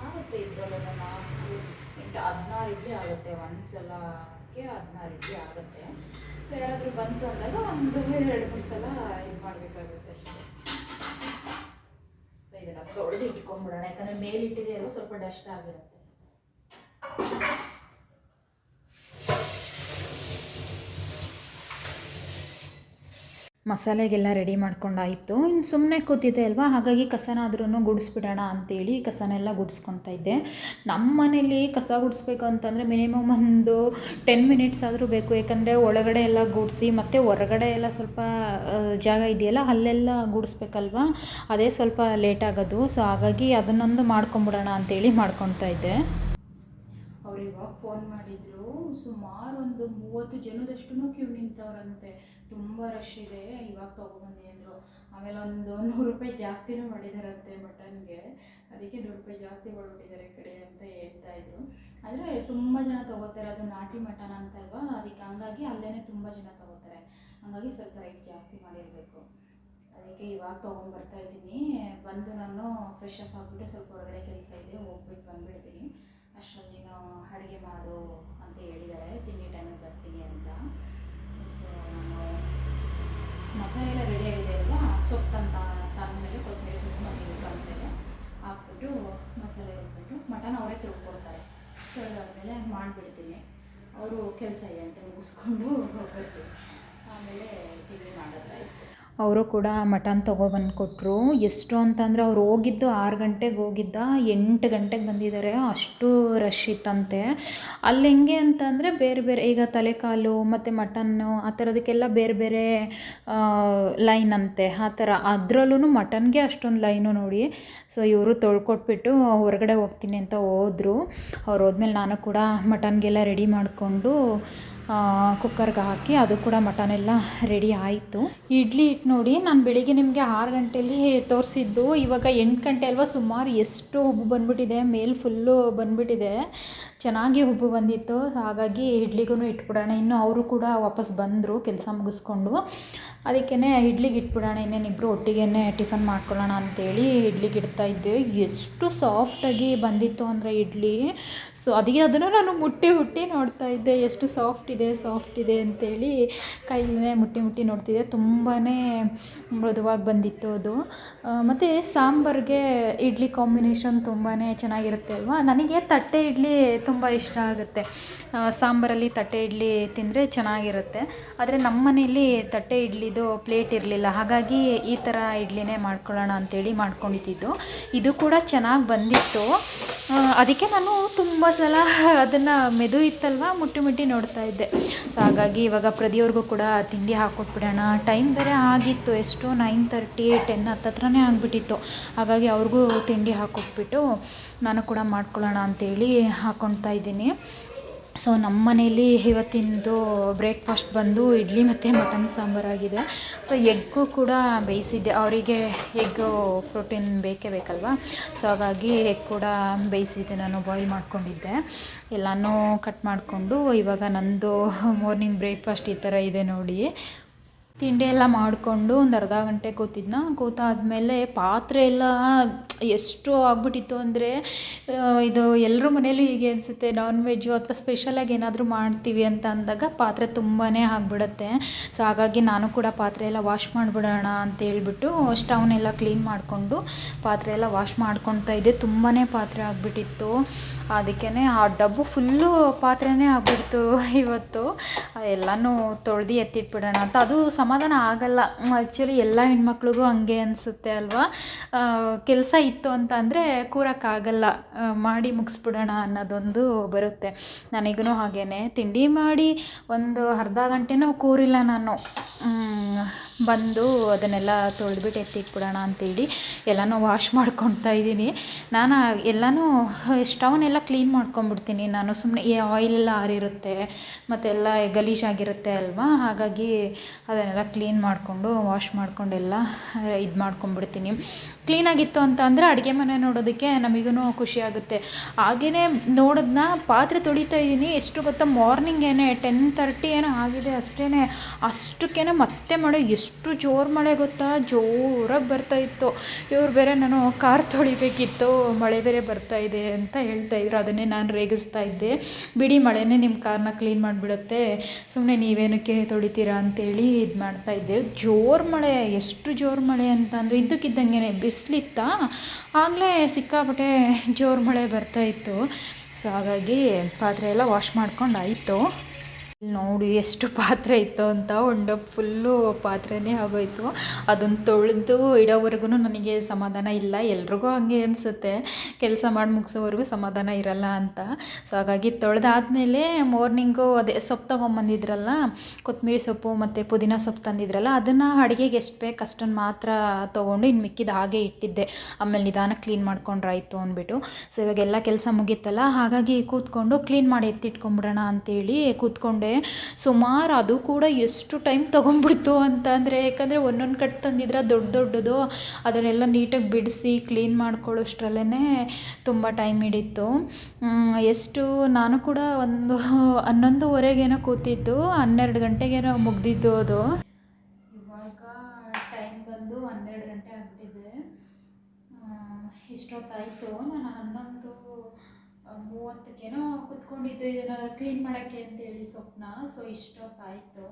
ಆಗುತ್ತೆ ಇದರಲ್ಲ 16 ಇಡ್ಲಿ ಆಗುತ್ತೆ, ಒಂದು ಸಲಕ್ಕೆ 16 ಇಡ್ಲಿ ಆಗುತ್ತೆ. ಸೊ ಯಾರಾದರೂ ಬಂತು ಅಂದಾಗ ಒಂದು 2-3 ಸಲ ಇದು ಮಾಡಬೇಕಾಗುತ್ತೆ ಅಷ್ಟೇ. ಸೊ ಇದನ್ನು ತೊಳೆದು ಇಟ್ಕೊಂಡ್ಬಿಡೋಣ, ಯಾಕಂದರೆ ಮೇಲಿಟ್ಟಿದೆ ಅಲ್ವ, ಸ್ವಲ್ಪ ಡಸ್ಟ್ ಆಗಿರುತ್ತೆ. ಮಸಾಲೆಗೆಲ್ಲ ರೆಡಿ ಮಾಡ್ಕೊಂಡಾಯಿತು. ಇನ್ನು ಸುಮ್ಮನೆ ಕೂತಿದ್ದೆ ಅಲ್ವಾ, ಹಾಗಾಗಿ ಕಸನಾದ್ರೂ ಗುಡಿಸ್ಬಿಡೋಣ ಅಂತೇಳಿ ಕಸನೆಲ್ಲ ಗುಡಿಸ್ಕೊತಾ ಇದ್ದೆ. ನಮ್ಮ ಮನೇಲಿ ಕಸ ಗುಡಿಸ್ಬೇಕು ಅಂತಂದರೆ ಮಿನಿಮಮ್ ಒಂದು 10 ಮಿನಿಟ್ಸ್ ಆದರೂ ಬೇಕು. ಯಾಕಂದರೆ ಒಳಗಡೆ ಎಲ್ಲ ಗುಡಿಸಿ ಮತ್ತು ಹೊರಗಡೆ ಎಲ್ಲ ಸ್ವಲ್ಪ ಜಾಗ ಇದೆಯಲ್ಲ, ಅಲ್ಲೆಲ್ಲ ಗುಡಿಸ್ಬೇಕಲ್ವ, ಅದೇ ಸ್ವಲ್ಪ ಲೇಟ್ ಆಗೋದು. ಸೊ ಹಾಗಾಗಿ ಅದನ್ನೊಂದು ಮಾಡ್ಕೊಂಬಿಡೋಣ ಅಂತೇಳಿ ಮಾಡ್ಕೊತಾ ಇದ್ದೆ. ಅವ್ರು ಇವಾಗ ಫೋನ್ ಮಾಡಿದರು, ಸುಮಾರು ಒಂದು 30 ಜನದಷ್ಟು ಕ್ಯೂ ನಿಂತವ್ರಂತೆ. ತುಂಬ ರಶ್ ಇದೆ, ಇವಾಗ ತೊಗೊಬನ್ನಿ ಅಂದರು. ಆಮೇಲೆ ಒಂದು 100 ರೂಪಾಯಿ ಜಾಸ್ತಿನೂ ಮಾಡಿದಾರಂತೆ ಮಟನ್ಗೆ, ಅದಕ್ಕೆ 100 ರೂಪಾಯಿ ಜಾಸ್ತಿ ಮಾಡಿಬಿಟ್ಟಿದ್ದಾರೆ ಈ ಕಡೆ ಅಂತ ಹೇಳ್ತಾಯಿದ್ರು. ಆದರೆ ತುಂಬ ಜನ ತೊಗೋತಾರೆ, ಅದು ನಾಟಿ ಮಟನ್ ಅಂತಲ್ವ, ಅದಕ್ಕೆ ಹಂಗಾಗಿ ಅಲ್ಲೇ ತುಂಬ ಜನ ತೊಗೋತಾರೆ. ಹಾಗಾಗಿ ಸ್ವಲ್ಪ ರೇಟ್ ಜಾಸ್ತಿ ಮಾಡಿರಬೇಕು. ಅದಕ್ಕೆ ಇವಾಗ ತೊಗೊಂಬರ್ತಾ ಇದ್ದೀನಿ. ಬಂದು ನಾನು ಫ್ರೆಶ್ ಅಪ್ ಆಗಿಬಿಟ್ಟು ಸ್ವಲ್ಪ ಹೊರಗಡೆ ಕೆಲಸ ಇದೆ, ಹೋಗ್ಬಿಟ್ಟು ಬಂದುಬಿಡ್ತೀನಿ. ಅಷ್ಟರಲ್ಲಿ ನಾವು ಅಡುಗೆ ಮಾಡು ಅಂತ ಹೇಳಿದ್ದಾರೆ, ತಿಂಡಿ ಟೈಮಿಗೆ ಬರ್ತೀನಿ ಅಂತ. ಸೊಪ್ಪು ತಂದಮೇಲೆ ಕೊತ್ತಂಬರಿ ಸೊಪ್ಪು ಮತ್ತು ಇದು ತಂದಮೇಲೆ ಹಾಕ್ಬಿಟ್ಟು ಮಸಾಲೆ ರುಬ್ಬಿಟ್ಟು ಮಟನ್ ಅವರೇ ತೊಳ್ಕೊಡ್ತಾರೆ. ತೊಳೆದಾದ್ಮೇಲೆ ಮಾಡಿಬಿಡ್ತೀನಿ. ಅವರು ಕೆಲಸ ಇದೆ ಅಂತ ಮುಗಿಸ್ಕೊಂಡು ಹೋಗ್ಬಿಡ್ತೀನಿ. ಆಮೇಲೆ ತಿಂಡಿ ಮಾಡೋದಾಯಿತು. ಅವರು ಕೂಡ ಮಟನ್ ತೊಗೊಬಂದು ಕೊಟ್ಟರು. ಎಷ್ಟು ಅಂತಂದರೆ ಅವ್ರು ಹೋಗಿದ್ದು 6 ಗಂಟೆಗೆ ಹೋಗಿದ್ದ, 8 ಗಂಟೆಗೆ ಬಂದಿದ್ದಾರೆ. ಅಷ್ಟು ರಶ್ ಇತ್ತಂತೆ. ಅಲ್ಲಿ ಹೆಂಗೆ ಅಂತಂದರೆ ಬೇರೆ ಬೇರೆ ಈಗ ತಲೆಕಾಲು ಮತ್ತು ಮಟನ್ನು ಆ ಥರದಕ್ಕೆಲ್ಲ ಬೇರೆ ಬೇರೆ ಲೈನ್ ಅಂತೆ. ಆ ಥರ ಅದರಲ್ಲೂ ಮಟನ್ಗೆ ಅಷ್ಟೊಂದು ಲೈನು ನೋಡಿ. ಸೊ ಇವರು ತೊಳ್ಕೊಟ್ಬಿಟ್ಟು ಹೊರಗಡೆ ಹೋಗ್ತೀನಿ ಅಂತ ಹೋದರು. ಅವ್ರು ಹೋದ್ಮೇಲೆ ನಾನು ಕೂಡ ಮಟನ್ಗೆಲ್ಲ ರೆಡಿ ಮಾಡಿಕೊಂಡು ಕುಕ್ಕರ್ಗೆ ಹಾಕಿ ಅದು ಕೂಡ ಮಟನ್ ಎಲ್ಲ ರೆಡಿ ಆಯಿತು. ಇಡ್ಲಿ ಹಿಟ್ಟು ನೋಡಿ, ನಾನು ಬೆಳಿಗ್ಗೆ ನಿಮಗೆ 6 ಗಂಟೆಯಲ್ಲಿ ತೋರಿಸಿದ್ದು, ಇವಾಗ 8 ಗಂಟೆ ಅಲ್ವಾ, ಸುಮಾರು ಎಷ್ಟು ಉಬ್ಬು ಬಂದುಬಿಟ್ಟಿದೆ, ಮೇಲೆ ಫುಲ್ಲು ಬಂದುಬಿಟ್ಟಿದೆ. ಚೆನ್ನಾಗಿ ಉಬ್ಬು ಬಂದಿತ್ತು. ಸೊ ಹಾಗಾಗಿ ಇಡ್ಲಿಗೂ ಇಟ್ಬಿಡೋಣ. ಇನ್ನು ಅವರು ಕೂಡ ವಾಪಸ್ ಬಂದರು ಕೆಲಸ ಮುಗಿಸ್ಕೊಂಡು. ಅದಕ್ಕೇ ಇಡ್ಲಿಗೆ ಇಟ್ಬಿಡೋಣ, ಇನ್ನೇನಿಬ್ಬರು ಒಟ್ಟಿಗೆ ಟಿಫನ್ ಮಾಡ್ಕೊಳ್ಳೋಣ ಅಂತೇಳಿ ಇಡ್ಲಿಗೆ ಇಡ್ತಾಯಿದ್ದೆ. ಎಷ್ಟು ಸಾಫ್ಟಾಗಿ ಬಂದಿತ್ತು ಅಂದರೆ ಇಡ್ಲಿ. ಸೊ ಅದಕ್ಕೆ ಅದನ್ನು ನಾನು ಮುಟ್ಟಿ ನೋಡ್ತಾಯಿದ್ದೆ, ಎಷ್ಟು ಸಾಫ್ಟ್ ಇದೆ ಅಂತೇಳಿ ಕೈಲೇ ಮುಟ್ಟಿ ನೋಡ್ತಿದ್ದೆ. ತುಂಬಾ ಮೃದುವಾಗಿ ಬಂದಿತ್ತು ಅದು. ಮತ್ತು ಸಾಂಬಾರಿಗೆ ಇಡ್ಲಿ ಕಾಂಬಿನೇಷನ್ ತುಂಬಾ ಚೆನ್ನಾಗಿರುತ್ತೆ ಅಲ್ವಾ. ನನಗೆ ತಟ್ಟೆ ಇಡ್ಲಿ ತುಂಬ ಇಷ್ಟ ಆಗುತ್ತೆ. ಸಾಂಬಾರಲ್ಲಿ ತಟ್ಟೆ ಇಡ್ಲಿ ತಿಂದರೆ ಚೆನ್ನಾಗಿರುತ್ತೆ. ಆದರೆ ನಮ್ಮ ಮನೇಲಿ ತಟ್ಟೆ ಇಡ್ಲಿದು ಪ್ಲೇಟ್ ಇರಲಿಲ್ಲ. ಹಾಗಾಗಿ ಈ ಥರ ಇಡ್ಲಿನೇ ಮಾಡ್ಕೊಳ್ಳೋಣ ಅಂತೇಳಿ ಮಾಡ್ಕೊಂಡಿದ್ದು. ಇದು ಕೂಡ ಚೆನ್ನಾಗಿ ಬಂದಿತ್ತು. ಅದಕ್ಕೆ ನಾನು ತುಂಬ ಸಲ ಅದನ್ನು ಮೆದು ಇತ್ತಲ್ವ ಮುಟ್ಟಿ ನೋಡ್ತಾ ಇದ್ದೆ. ಸೊ ಹಾಗಾಗಿ ಇವಾಗ ಪ್ರತಿಯವ್ರಿಗೂ ಕೂಡ ತಿಂಡಿ ಹಾಕ್ಕೊಟ್ಬಿಡೋಣ. ಟೈಮ್ ಬೇರೆ ಆಗಿತ್ತು, ಎಷ್ಟು 9:30 10 ಹತ್ತತ್ರನೇ ಆಗಿಬಿಟ್ಟಿತ್ತು. ಹಾಗಾಗಿ ಅವ್ರಿಗೂ ತಿಂಡಿ ಹಾಕ್ಕೊಟ್ಬಿಟ್ಟು ನಾನು ಕೂಡ ಮಾಡ್ಕೊಳ್ಳೋಣ ಅಂತೇಳಿ ಹಾಕ್ಕೊಳ್ತಾ ಇದ್ದೀನಿ. ಸೊ ನಮ್ಮ ಮನೇಲಿ ಇವತ್ತಿಂದು ಬ್ರೇಕ್ಫಾಸ್ಟ್ ಬಂದು ಇಡ್ಲಿ ಮತ್ತು ಮಟನ್ ಸಾಂಬಾರಾಗಿದೆ. ಸೊ ಎಗ್ಗು ಕೂಡ ಬೇಯಿಸಿದ್ದೆ. ಅವರಿಗೆ ಎಗ್ಗು ಪ್ರೋಟೀನ್ ಬೇಕಲ್ವ. ಸೊ ಹಾಗಾಗಿ ಎಗ್ ಕೂಡ ಬೇಯಿಸಿದ್ದೆ, ನಾನು ಬಾಯ್ಲ್ ಮಾಡ್ಕೊಂಡಿದ್ದೆ. ಎಲ್ಲನೂ ಕಟ್ ಮಾಡಿಕೊಂಡು ಇವಾಗ ನಂದು ಮಾರ್ನಿಂಗ್ ಬ್ರೇಕ್ಫಾಸ್ಟ್ ಈ ಥರ ಇದೆ ನೋಡಿ. ತಿಂಡಿ ಎಲ್ಲ ಮಾಡಿಕೊಂಡು ಒಂದು ಅರ್ಧ ಗಂಟೆ ಕೂತಾದ್ಮೇಲೆ ಪಾತ್ರೆ ಎಲ್ಲ ಎಷ್ಟು ಆಗ್ಬಿಟ್ಟಿತ್ತು ಅಂದರೆ, ಇದು ಎಲ್ಲರ ಮನೇಲೂ ಹೀಗೆ ಅನಿಸುತ್ತೆ. ನಾನ್ ವೆಜ್ಜು ಅಥವಾ ಸ್ಪೆಷಲಾಗಿ ಏನಾದರೂ ಮಾಡ್ತೀವಿ ಅಂತ ಅಂದಾಗ ಪಾತ್ರೆ ತುಂಬಾ ಆಗಿಬಿಡುತ್ತೆ. ಸೊ ಹಾಗಾಗಿ ನಾನು ಕೂಡ ಪಾತ್ರೆ ಎಲ್ಲ ವಾಶ್ ಮಾಡಿಬಿಡೋಣ ಅಂತೇಳ್ಬಿಟ್ಟು ಸ್ಟವ್ನೆಲ್ಲ ಕ್ಲೀನ್ ಮಾಡಿಕೊಂಡು ಪಾತ್ರೆ ಎಲ್ಲ ವಾಶ್ ಮಾಡ್ಕೊತಾ ಇದ್ದೆ. ತುಂಬಾ ಪಾತ್ರೆ ಆಗಿಬಿಟ್ಟಿತ್ತು. ಅದಕ್ಕೇ ಆ ಡಬ್ಬು ಫುಲ್ಲು ಪಾತ್ರೆನೇ ಆಗಿಬಿಡ್ತು ಇವತ್ತು. ಎಲ್ಲನೂ ತೊಳೆದು ಎತ್ತಿಟ್ಬಿಡೋಣ ಅಂತ. ಅದು ಸಮಾಧಾನ ಆಗಲ್ಲ. ಆ್ಯಕ್ಚುಲಿ ಎಲ್ಲ ಹೆಣ್ಮಕ್ಳಿಗೂ ಹಂಗೆ ಅನಿಸುತ್ತೆ ಅಲ್ವಾ. ಕೆಲಸ ಇತ್ತು ಅಂತ ಅಂದರೆ ಕೂರೋಕ್ಕಾಗಲ್ಲ, ಮಾಡಿ ಮುಗಿಸ್ಬಿಡೋಣ ಅನ್ನೋದೊಂದು ಬರುತ್ತೆ. ನನಗೂ ಹಾಗೇ ತಿಂಡಿ ಮಾಡಿ ಒಂದು ಅರ್ಧ ಗಂಟೆನೂ ಕೂರಿಲ್ಲ ನಾನು. ಬಂದು ಅದನ್ನೆಲ್ಲ ತೊಳೆದ್ಬಿಟ್ಟು ಎತ್ತಿಟ್ಬಿಡೋಣ ಅಂತೇಳಿ ಎಲ್ಲನೂ ವಾಶ್ ಮಾಡ್ಕೊತಾ ಇದ್ದೀನಿ. ನಾನು ಎಲ್ಲನೂ ಸ್ಟವ್ನೆಲ್ಲ ಕ್ಲೀನ್ ಮಾಡ್ಕೊಂಬಿಡ್ತೀನಿ. ನಾನು ಸುಮ್ಮನೆ ಆಯಿಲ್ ಎಲ್ಲ ಆರಿರುತ್ತೆ ಮತ್ತು ಎಲ್ಲ ಗಲೀಜಾಗಿರುತ್ತೆ ಅಲ್ವಾ. ಹಾಗಾಗಿ ಅದನ್ನೆಲ್ಲ ಕ್ಲೀನ್ ಮಾಡಿಕೊಂಡು ವಾಶ್ ಮಾಡ್ಕೊಂಡೆಲ್ಲ ಇದು ಮಾಡ್ಕೊಂಬಿಡ್ತೀನಿ. ಕ್ಲೀನಾಗಿತ್ತು ಅಂತ ಅಂದರೆ ಅಡುಗೆ ಮನೆ ನೋಡೋದಕ್ಕೆ ನಮಗೂ ಖುಷಿಯಾಗುತ್ತೆ. ಹಾಗೆಯೇ ನೋಡಿದ್ನ ಪಾತ್ರೆ ತೊಳಿತಾ ಇದ್ದೀನಿ. ಎಷ್ಟು ಗೊತ್ತಾ, ಮಾರ್ನಿಂಗೇನೆ 10:30 ಏನೋ ಆಗಿದೆ ಅಷ್ಟೇ. ಅಷ್ಟಕ್ಕೇ ಮತ್ತೆ ಮಳೆ, ಎಷ್ಟು ಜೋರು ಮಳೆ ಗೊತ್ತಾ, ಜೋರಾಗಿ ಬರ್ತಾಯಿತ್ತು. ಇವ್ರು ಬೇರೆ ನಾನು ಕಾರ್ ತೊಳಿಬೇಕಿತ್ತು, ಮಳೆ ಬೇರೆ ಬರ್ತಾಯಿದೆ ಅಂತ ಹೇಳ್ತಾಯಿದ್ರು. ಅದನ್ನೇ ನಾನು ರೇಗಿಸ್ತಾ ಇದ್ದೆ. ಬಿಡಿ, ಮಳೆನೇ ನಿಮ್ಮ ಕಾರ್ನ ಕ್ಲೀನ್ ಮಾಡಿಬಿಡುತ್ತೆ, ಸುಮ್ಮನೆ ನೀವೇನಕ್ಕೆ ತೊಳಿತೀರಾ ಅಂತೇಳಿ ಇದು ಮಾಡ್ತಾಯಿದ್ದೆ. ಜೋರು ಮಳೆ, ಎಷ್ಟು ಜೋರು ಮಳೆ ಅಂತ ಅಂದರೆ ಇದ್ದಕ್ಕಿದ್ದಂಗೆ ಬಿಸಿಲಿತ್ತ, ಆಗಲೇ ಸಿಕ್ಕಾಪಟ್ಟೆ ಜೋರು ಮಳೆ ಬರ್ತಾಯಿತ್ತು. ಸೊ ಹಾಗಾಗಿ ಪಾತ್ರೆ ಎಲ್ಲ ವಾಶ್ ಮಾಡ್ಕೊಂಡು ಆಯಿತು. ನೋಡಿ ಎಷ್ಟು ಪಾತ್ರೆ ಇತ್ತು ಅಂತ, ಒಂದು ಫುಲ್ಲು ಪಾತ್ರೆನೇ ಆಗೋಯಿತು. ಅದನ್ನು ತೊಳೆದು ಇಡೋವರೆಗೂ ನನಗೆ ಸಮಾಧಾನ ಇಲ್ಲ. ಎಲ್ರಿಗೂ ಹಂಗೆ ಅನಿಸುತ್ತೆ, ಕೆಲಸ ಮಾಡಿ ಮುಗಿಸೋವರೆಗೂ ಸಮಾಧಾನ ಇರಲ್ಲ ಅಂತ. ಸೊ ಹಾಗಾಗಿ ತೊಳೆದಾದ್ಮೇಲೆ ಮಾರ್ನಿಂಗು ಅದೇ ಸೊಪ್ಪು ತೊಗೊಂಬಂದಿದ್ರಲ್ಲ, ಕೊತ್ತಂಬರಿ ಸೊಪ್ಪು ಮತ್ತು ಪುದೀನ ಸೊಪ್ಪು ತಂದಿದ್ರಲ್ಲ, ಅದನ್ನು ಅಡುಗೆಗೆ ಎಷ್ಟು ಬೇಕು ಅಷ್ಟನ್ನು ಮಾತ್ರ ತೊಗೊಂಡು ಇನ್ನು ಮಿಕ್ಕಿದ ಹಾಗೆ ಇಟ್ಟಿದ್ದೆ. ಆಮೇಲೆ ನಿಧಾನ ಕ್ಲೀನ್ ಮಾಡ್ಕೊಂಡ್ರಾಯ್ತು ಅಂದ್ಬಿಟ್ಟು. ಸೊ ಇವಾಗೆಲ್ಲ ಕೆಲಸ ಮುಗೀತಲ್ಲ, ಹಾಗಾಗಿ ಕೂತ್ಕೊಂಡು ಕ್ಲೀನ್ ಮಾಡಿ ಎತ್ತಿಟ್ಕೊಂಬಿಡೋಣ ಅಂತೇಳಿ ಕೂತ್ಕೊಂಡೆ. ಸುಮಾರು ಅದು ಕೂಡ ಎಷ್ಟು ಟೈಮ್ ತೊಗೊಂಡ್ಬಿಡ್ತು ಅಂತ ಅಂದರೆ, ಯಾಕಂದರೆ ಒಂದೊಂದು ಕಟ್ ತಂದಿದ್ರೆ ದೊಡ್ಡದು, ಅದನ್ನೆಲ್ಲ ನೀಟಾಗಿ ಬಿಡಿಸಿ ಕ್ಲೀನ್ ಮಾಡ್ಕೊಳ್ಳೋಷ್ಟ್ರಲ್ಲೇ ತುಂಬ ಟೈಮ್ ಹಿಡಿತು. ಎಷ್ಟು ನಾನು ಕೂಡ ಒಂದು 11:30 ಕೂತಿದ್ದು, 12 ಗಂಟೆಗೇನೋ ಮುಗ್ದಿದ್ದು ಅದು. ಇವಾಗ ಟೈಮ್ ಬಂದು 12 ಗಂಟೆ ಆಗಿಬಿಟ್ಟಿದೆ. ಇಷ್ಟೊತ್ತಾಯಿತು. ನಾನು 11:30 ಕುತ್ಕೊಂಡಿದ್ದು ಇದನ್ನು ಕ್ಲೀನ್ ಮಾಡೋಕ್ಕೆ ಅಂತೇಳಿ ಸೊಪ್ಪನ್ನ. ಸೊ ಇಷ್ಟೊತ್ತಾಯಿತು.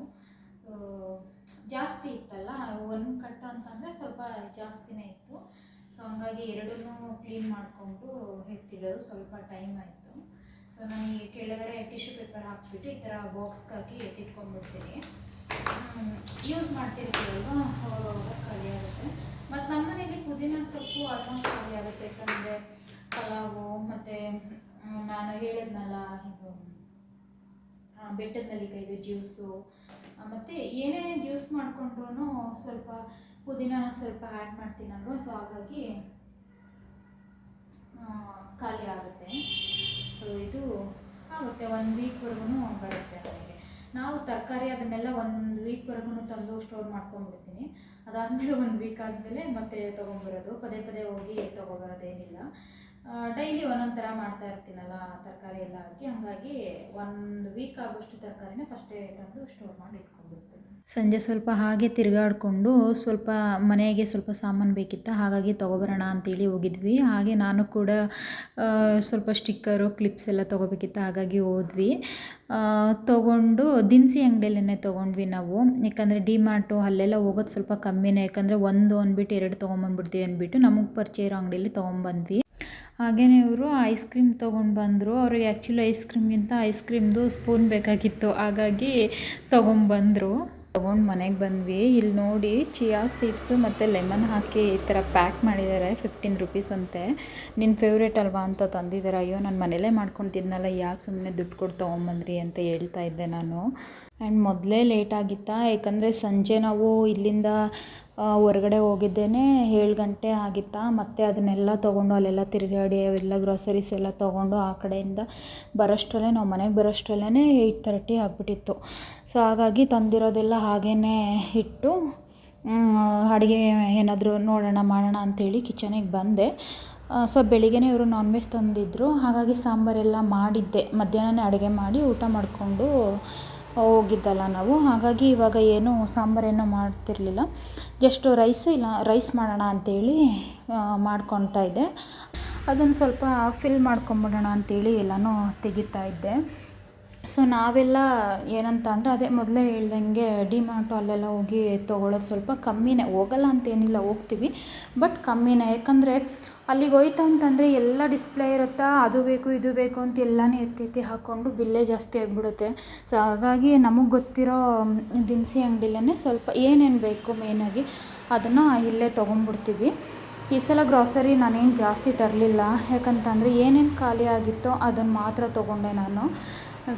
ಜಾಸ್ತಿ ಇತ್ತಲ್ಲ, ಒಂದು ಕಟ್ಟು ಅಂತಂದರೆ ಸ್ವಲ್ಪ ಜಾಸ್ತಿನೇ ಇತ್ತು. ಸೊ ಹಂಗಾಗಿ ಎರಡನ್ನೂ ಕ್ಲೀನ್ ಮಾಡಿಕೊಂಡು ಎತ್ತಿಡೋದು ಸ್ವಲ್ಪ ಟೈಮ್ ಆಯಿತು. ಸೊ ನಾನು ಈ ಕೆಳಗಡೆ ಟಿಶ್ಯೂ ಪೇಪರ್ ಹಾಕ್ಬಿಟ್ಟು ಈ ಥರ ಬಾಕ್ಸ್ಗೆ ಹಾಕಿ ಎತ್ತಿಟ್ಕೊಂಡ್ಬಿಡ್ತೀನಿ. ಯೂಸ್ ಮಾಡ್ತಿರ್ತೀವಲ್ವ, ಅವಾಗ ಖಾಲಿ ಆಗುತ್ತೆ. ಮತ್ತು ನಮ್ಮ ಮನೇಲಿ ಪುದೀನ ಸೊಪ್ಪು ಆಲ್ಮೋಸ್ಟ್ ಖಾಲಿ ಆಗುತ್ತೆ, ಯಾಕಂದರೆ ಪಲಾವು ಮತ್ತು ನಾನು ಹೇಳಿದ್ನಲ್ಲ ಇದು ಬೆಟ್ಟದ ನೆಲ್ಲಿಕಾಯಿದು ಜ್ಯೂಸು, ಮತ್ತು ಏನೇ ಜ್ಯೂಸ್ ಮಾಡಿಕೊಂಡ್ರೂ ಸ್ವಲ್ಪ ಪುದೀನ ಸ್ವಲ್ಪ ಆ್ಯಡ್ ಮಾಡ್ತೀನಲ್ವ, ಸೊ ಹಾಗಾಗಿ ಖಾಲಿ ಆಗುತ್ತೆ. ಸೊ ಇದು ಆಗುತ್ತೆ, 1 ವೀಕ್ವರೆಗೂ ಬರುತ್ತೆ ನನಗೆ. ನಾವು ತರಕಾರಿ ಅದನ್ನೆಲ್ಲ 1 ವೀಕ್ವರೆಗೂ ತಂದು ಸ್ಟೋರ್ ಮಾಡ್ಕೊಂಡ್ಬಿಡ್ತೀನಿ. ಅದಾದಮೇಲೆ 1 ವೀಕ್ ಆದಮೇಲೆ ಮತ್ತೆ ತೊಗೊಂಬರೋದು, ಪದೇ ಪದೇ ಹೋಗಿ ತೊಗೊಬರೋದೇನಿಲ್ಲ. ಡೈಲಿ ಒಂದೊಂದು ಥರ ಮಾಡ್ತಾ ಇರ್ತೀನಲ್ಲ ತರಕಾರಿ ಎಲ್ಲ ಹಾಕಿ, ಹಂಗಾಗಿ 1 ವೀಕ್ ಆಗೋಷ್ಟು ತರಕಾರಿನ ಫಸ್ಟೇ ತಂದು ಸ್ಟೋರ್ ಮಾಡಿ ಇಟ್ಕೊಂಡ್ಬಿಡ್ತೀನಿ. ಸಂಜೆ ಸ್ವಲ್ಪ ಹಾಗೆ ತಿರುಗಾಡಿಕೊಂಡು ಸ್ವಲ್ಪ ಮನೆಗೆ ಸ್ವಲ್ಪ ಸಾಮಾನು ಬೇಕಿತ್ತು, ಹಾಗಾಗಿ ತೊಗೊಬರೋಣ ಅಂತೇಳಿ ಹೋಗಿದ್ವಿ. ಹಾಗೆ ನಾನು ಕೂಡ ಸ್ವಲ್ಪ ಸ್ಟಿಕ್ಕರು ಕ್ಲಿಪ್ಸ್ ಎಲ್ಲ ತೊಗೋಬೇಕಿತ್ತು, ಹಾಗಾಗಿ ಹೋದ್ವಿ. ತೊಗೊಂಡು ದಿನಸಿ ಅಂಗಡಿಯಲ್ಲೇ ತೊಗೊಂಡ್ವಿ ನಾವು, ಯಾಕಂದರೆ ಡಿಮಾರ್ಟು ಅಲ್ಲೆಲ್ಲ ಹೋಗೋದು ಸ್ವಲ್ಪ ಕಮ್ಮಿನೇ, ಯಾಕಂದರೆ ಒಂದು ಅಂದ್ಬಿಟ್ಟು 2 ತೊಗೊಂಬಂದ್ಬಿಡ್ತೀವಿ ಅಂದ್ಬಿಟ್ಟು ನಮಗೆ ಪರಿಚಯ ಇರೋ ಅಂಗಡಿಯಲ್ಲಿ ತೊಗೊಂಬಂದ್ವಿ. ಹಾಗೆಯೇ ಇವರು ಐಸ್ ಕ್ರೀಮ್ ತೊಗೊಂಡು ಬಂದರು. ಅವ್ರಿಗೆ ಆ್ಯಕ್ಚುಲಿ ಐಸ್ ಕ್ರೀಮ್ಗಿಂತ ಐಸ್ ಕ್ರೀಮ್ದು ಸ್ಪೂನ್ ಬೇಕಾಗಿತ್ತು, ಹಾಗಾಗಿ ತೊಗೊಂಬಂದರು. ತೊಗೊಂಡು ಮನೆಗೆ ಬಂದ್ವಿ. ಇಲ್ಲಿ ನೋಡಿ ಚಿಯಾ ಸೀಡ್ಸು ಮತ್ತು ಲೆಮನ್ ಹಾಕಿ ಈ ಥರ ಪ್ಯಾಕ್ ಮಾಡಿದ್ದಾರೆ, 15 ರುಪೀಸ್ ಅಂತೆ. ನಿನ್ನ ಫೇವ್ರೇಟ್ ಅಲ್ವಾ ಅಂತ ತಂದಿದ್ದಾರೆ. ಅಯ್ಯೋ ನಾನು ಮನೇಲೇ ಮಾಡ್ಕೊತಿದ್ನಲ್ಲ, ಯಾಕೆ ಸುಮ್ಮನೆ ದುಡ್ಡು ಕೊಟ್ಟು ತೊಗೊಂಬಂದ್ರಿ ಅಂತ ಹೇಳ್ತಾ ಇದ್ದೆ ನಾನು. ಆ್ಯಂಡ್ ಮೊದಲೇ ಲೇಟ್ ಆಗಿತ್ತಾ, ಯಾಕಂದರೆ ಸಂಜೆ ನಾವು ಇಲ್ಲಿಂದ ಹೊರಗಡೆ ಹೋಗಿದ್ದೇನೆ 7 ಗಂಟೆ ಆಗಿತ್ತಾ. ಮತ್ತು ಅದನ್ನೆಲ್ಲ ತೊಗೊಂಡು ಅಲ್ಲೆಲ್ಲ ತಿರುಗಾಡಿ ಅವೆಲ್ಲ ಗ್ರಾಸರೀಸ್ ಎಲ್ಲ ತೊಗೊಂಡು ಆ ಕಡೆಯಿಂದ ಬರೋಷ್ಟರಲ್ಲೇ ನಾವು ಮನೆಗೆ ಬರೋಷ್ಟರಲ್ಲೇ 8:30 ಆಗಿಬಿಟ್ಟಿತ್ತು. ಸೊ ಹಾಗಾಗಿ ತಂದಿರೋದೆಲ್ಲ ಹಾಗೇ ಇಟ್ಟು ಅಡುಗೆ ಏನಾದರೂ ನೋಡೋಣ ಮಾಡೋಣ ಅಂಥೇಳಿ ಕಿಚನಿಗೆ ಬಂದೆ. ಸೊ ಬೆಳಿಗ್ಗೆ ಇವರು ನಾನ್ ವೆಜ್ ತಂದಿದ್ದರು, ಹಾಗಾಗಿ ಸಾಂಬಾರೆಲ್ಲ ಮಾಡಿದ್ದೆ. ಮಧ್ಯಾಹ್ನನೇ ಅಡುಗೆ ಮಾಡಿ ಊಟ ಮಾಡಿಕೊಂಡು ಹೋಗಿದ್ದಲ್ಲ ನಾವು, ಹಾಗಾಗಿ ಇವಾಗ ಏನು ಸಾಂಬಾರೇನೋ ಮಾಡ್ತಿರಲಿಲ್ಲ, ಜಸ್ಟ್ ರೈಸ್ ಮಾಡೋಣ ಅಂಥೇಳಿ ಮಾಡ್ಕೊತಾ ಇದ್ದೆ. ಅದನ್ನು ಸ್ವಲ್ಪ ಫಿಲ್ ಮಾಡ್ಕೊಂಬಿಡೋಣ ಅಂಥೇಳಿ ಎಲ್ಲನೂ ತೆಗಿತಾ ಇದ್ದೆ. ಸೊ ನಾವೆಲ್ಲ ಏನಂತ ಅಂದರೆ ಅದೇ ಮೊದಲೇ ಹೇಳ್ದಂಗೆ ಡಿಮಾರ್ಟು ಅಲ್ಲೆಲ್ಲ ಹೋಗಿ ತೊಗೊಳೋದು ಸ್ವಲ್ಪ ಕಮ್ಮಿನೇ, ಹೋಗಲ್ಲ ಅಂತೇನಿಲ್ಲ, ಹೋಗ್ತೀವಿ ಬಟ್ ಕಮ್ಮಿನೇ. ಯಾಕಂದರೆ ಅಲ್ಲಿಗೆ ಹೋಯ್ತು ಅಂತಂದರೆ ಎಲ್ಲ ಡಿಸ್ಪ್ಲೇ ಇರುತ್ತಾ, ಅದು ಬೇಕು ಇದು ಬೇಕು ಅಂತ ಎಲ್ಲನೂ ಎತ್ತಿ ಹಾಕ್ಕೊಂಡು ಬಿಲ್ಲೇ ಜಾಸ್ತಿ ಆಗಿಬಿಡುತ್ತೆ. ಸೊ ಹಾಗಾಗಿ ನಮಗೆ ಗೊತ್ತಿರೋ ದಿನಸಿ ಅಂಗಡಿಲೇ ಸ್ವಲ್ಪ ಏನೇನು ಬೇಕು ಮೇಯ್ನಾಗಿ ಅದನ್ನು ಇಲ್ಲೇ ತೊಗೊಂಡ್ಬಿಡ್ತೀವಿ. ಈ ಸಲ ಗ್ರಾಸರಿ ನಾನೇನು ಜಾಸ್ತಿ ತರಲಿಲ್ಲ, ಯಾಕಂತಂದರೆ ಏನೇನು ಖಾಲಿ ಆಗಿತ್ತೋ ಅದನ್ನು ಮಾತ್ರ ತೊಗೊಂಡೆ ನಾನು.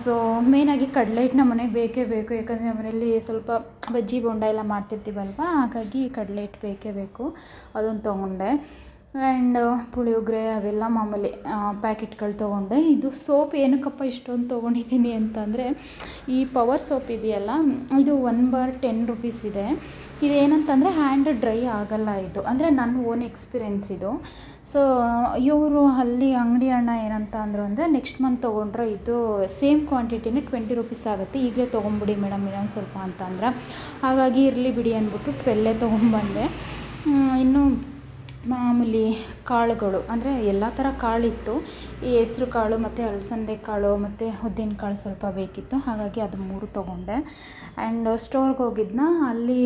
ಸೊ ಮೇಯ್ನಾಗಿ ಕಡಲೆ ಹಿಟ್ಟು ನಮ್ಮ ಮನೆಗೆ ಬೇಕೇ ಬೇಕು, ಯಾಕಂದರೆ ನಮ್ಮ ಮನೇಲಿ ಸ್ವಲ್ಪ ಬಜ್ಜಿ ಬೋಂಡ ಎಲ್ಲ ಮಾಡ್ತಿರ್ತೀವಲ್ವ, ಹಾಗಾಗಿ ಕಡಲೆ ಹಿಟ್ಟು ಬೇಕೇ ಬೇಕು, ಅದನ್ನು ತೊಗೊಂಡೆ. ಆ್ಯಂಡ್ ಪುಳಿಯೋಗರೆ ಅವೆಲ್ಲ ಮಾಮೂಲಿ ಪ್ಯಾಕೆಟ್ಗಳು ತೊಗೊಂಡೆ. ಇದು ಸೋಪ್ ಏನಕ್ಕಪ್ಪ ಇಷ್ಟೊಂದು ತೊಗೊಂಡಿದ್ದೀನಿ ಅಂತಂದರೆ, ಈ ಪವರ್ ಸೋಪ್ ಇದೆಯಲ್ಲ, ಇದು 1 ಬಾರ್ 10 ರುಪೀಸ್ ಇದೆ. ಇದೇನಂತಂದರೆ ಹ್ಯಾಂಡ್ ಡ್ರೈ ಆಗೋಲ್ಲ ಇದು, ಅಂದರೆ ನನ್ನ ಓನ್ ಎಕ್ಸ್ಪೀರಿಯೆನ್ಸ್ ಇದು. ಸೊ ಇವರು ಅಲ್ಲಿ ಅಂಗಡಿ ಅಣ್ಣ ಏನಂತ ಅಂದರು ಅಂದರೆ, ನೆಕ್ಸ್ಟ್ ಮಂತ್ ತೊಗೊಂಡ್ರೆ ಇದು ಸೇಮ್ ಕ್ವಾಂಟಿಟಿನೇ 20 ರುಪೀಸ್ ಆಗುತ್ತೆ, ಈಗಲೇ ತೊಗೊಂಬಿಡಿ ಮೇಡಮ್ ಇನ್ನೊಂದು ಸ್ವಲ್ಪ ಅಂತಂದ್ರೆ, ಹಾಗಾಗಿ ಇರಲಿ ಬಿಡಿ ಅಂದ್ಬಿಟ್ಟು 12 ತೊಗೊಂಬಂದೆ. ಇನ್ನು ಮಾಮೂಲಿ ಕಾಳುಗಳು ಅಂದರೆ ಎಲ್ಲ ಥರ ಕಾಳಿತ್ತು, ಈ ಹೆಸ್ರು ಕಾಳು ಮತ್ತು ಅಲಸಂದೆ ಕಾಳು ಮತ್ತು ಉದ್ದಿನ ಕಾಳು ಸ್ವಲ್ಪ ಬೇಕಿತ್ತು, ಹಾಗಾಗಿ ಅದು 3 ತೊಗೊಂಡೆ. ಆ್ಯಂಡ್ ಸ್ಟೋರ್ಗೆ ಹೋಗಿದ್ನ, ಅಲ್ಲಿ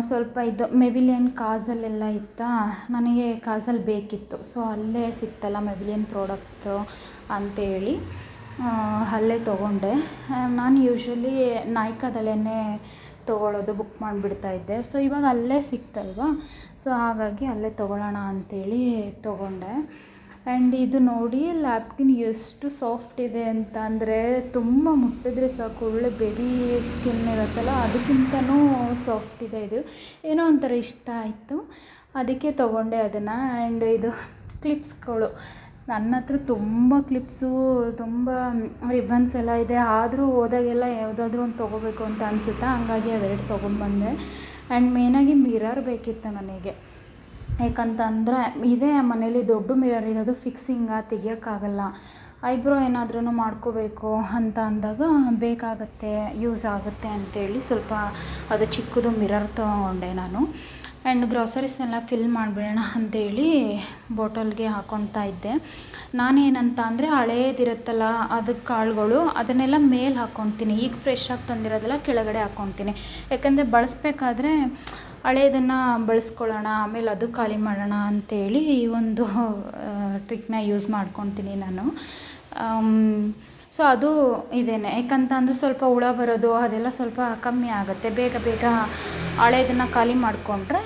ಸ್ವಲ್ಪ ಇದು ಮೆಬಿಲಿಯನ್ ಕಾಜಲೆಲ್ಲ ಇತ್ತಾ, ನನಗೆ ಕಾಜಲ್ ಬೇಕಿತ್ತು. ಸೊ ಅಲ್ಲೇ ಸಿಕ್ತಲ್ಲ ಮೆಬಿಲಿಯನ್ ಪ್ರಾಡಕ್ಟು ಅಂತೇಳಿ ಅಲ್ಲೇ ತೊಗೊಂಡೆ. ನಾನು ಯೂಶ್ವಲಿ ನಾಯ್ಕಾದಲ್ಲೇ ತೊಗೊಳ್ಳೋದು, ಬುಕ್ ಮಾಡಿಬಿಡ್ತಾಯಿದ್ದೆ. ಸೊ ಇವಾಗ ಅಲ್ಲೇ ಸಿಕ್ತಲ್ವ, ಸೊ ಹಾಗಾಗಿ ಅಲ್ಲೇ ತೊಗೊಳ್ಳೋಣ ಅಂಥೇಳಿ ತೊಗೊಂಡೆ. ಆ್ಯಂಡ್ ಇದು ನೋಡಿ ಲ್ಯಾಪ್ಕಿನ್ ಎಷ್ಟು ಸಾಫ್ಟ್ ಇದೆ ಅಂತ ಅಂದರೆ, ತುಂಬ ಮುಟ್ಟಿದ್ರೆ ಸಾಕು, ಒಳ್ಳೆ ಬೇಬಿ ಸ್ಕಿನ್ ಇರುತ್ತಲ್ಲ ಅದಕ್ಕಿಂತನೂ ಸಾಫ್ಟ್ ಇದೆ. ಇದು ಏನೋ ಒಂಥರ ಇಷ್ಟ ಆಯಿತು, ಅದಕ್ಕೆ ತೊಗೊಂಡೆ ಅದನ್ನು. ಆ್ಯಂಡ್ ಇದು ಕ್ಲಿಪ್ಸ್ಗಳು, ನನ್ನ ಹತ್ರ ತುಂಬ ಕ್ಲಿಪ್ಸು, ತುಂಬ ರಿಬ್ಬನ್ಸ್ ಎಲ್ಲ ಇದೆ, ಆದರೂ ಹೋದಾಗೆಲ್ಲ ಯಾವುದಾದ್ರೂ ಒಂದು ತೊಗೋಬೇಕು ಅಂತ ಅನಿಸುತ್ತಾ, ಹಂಗಾಗಿ ಅವೆರಡು ತೊಗೊಂಡ್ಬಂದೆ. ಆ್ಯಂಡ್ ಮೇಯ್ನಾಗಿ ಮಿರರ್ ಬೇಕಿತ್ತು ನನಗೆ, ಯಾಕಂತಂದರೆ ಇದೇ ಮನೇಲಿ ದೊಡ್ಡ ಮಿರರ್ ಇರೋದು, ಫಿಕ್ಸಿಂಗ ತೆಗಿಯೋಕ್ಕಾಗಲ್ಲ. ಐಬ್ರೋ ಏನಾದ್ರೂ ಮಾಡ್ಕೋಬೇಕು ಅಂತ ಅಂದಾಗ ಬೇಕಾಗತ್ತೆ, ಯೂಸ್ ಆಗುತ್ತೆ ಅಂಥೇಳಿ ಸ್ವಲ್ಪ ಅದು ಚಿಕ್ಕದು ಮಿರರ್ ತೊಗೊಂಡೆ ನಾನು. ಆ್ಯಂಡ್ ಗ್ರಾಸರೀಸ್ನೆಲ್ಲ ಫಿಲ್ ಮಾಡಿಬಿಡೋಣ ಅಂತೇಳಿ ಬಾಟಲ್ಗೆ ಹಾಕ್ಕೊಳ್ತಾ ಇದ್ದೆ. ನಾನೇನಂತ ಅಂದರೆ ಹಳೇದಿರುತ್ತಲ್ಲ ಅದಕ್ಕೆ ಕಾಳುಗಳು ಅದನ್ನೆಲ್ಲ ಮೇಲೆ ಹಾಕ್ಕೊತೀನಿ. ಈಗ ಫ್ರೆಶ್ ಆಗಿ ತಂದಿರೋದೆಲ್ಲ ಕೆಳಗಡೆ ಹಾಕ್ಕೊತೀನಿ. ಯಾಕಂದರೆ ಬಳಸಬೇಕಾದ್ರೆ ಹಳೇದನ್ನು ಬಳಸ್ಕೊಳ್ಳೋಣ, ಆಮೇಲೆ ಅದು ಖಾಲಿ ಮಾಡೋಣ ಅಂತೇಳಿ ಈ ಒಂದು ಟ್ರಿಕ್ನ ಯೂಸ್ ಮಾಡ್ಕೊತೀನಿ ನಾನು. ಸೊ ಅದು ಇದೇನೆ. ಯಾಕಂತ ಅಂದರೆ ಸ್ವಲ್ಪ ಹುಳ ಬರೋದು ಅದೆಲ್ಲ ಸ್ವಲ್ಪ ಕಮ್ಮಿ ಆಗುತ್ತೆ. ಬೇಗ ಬೇಗ ಹಳೇದನ್ನು ಖಾಲಿ ಮಾಡಿಕೊಂಡ್ರೆ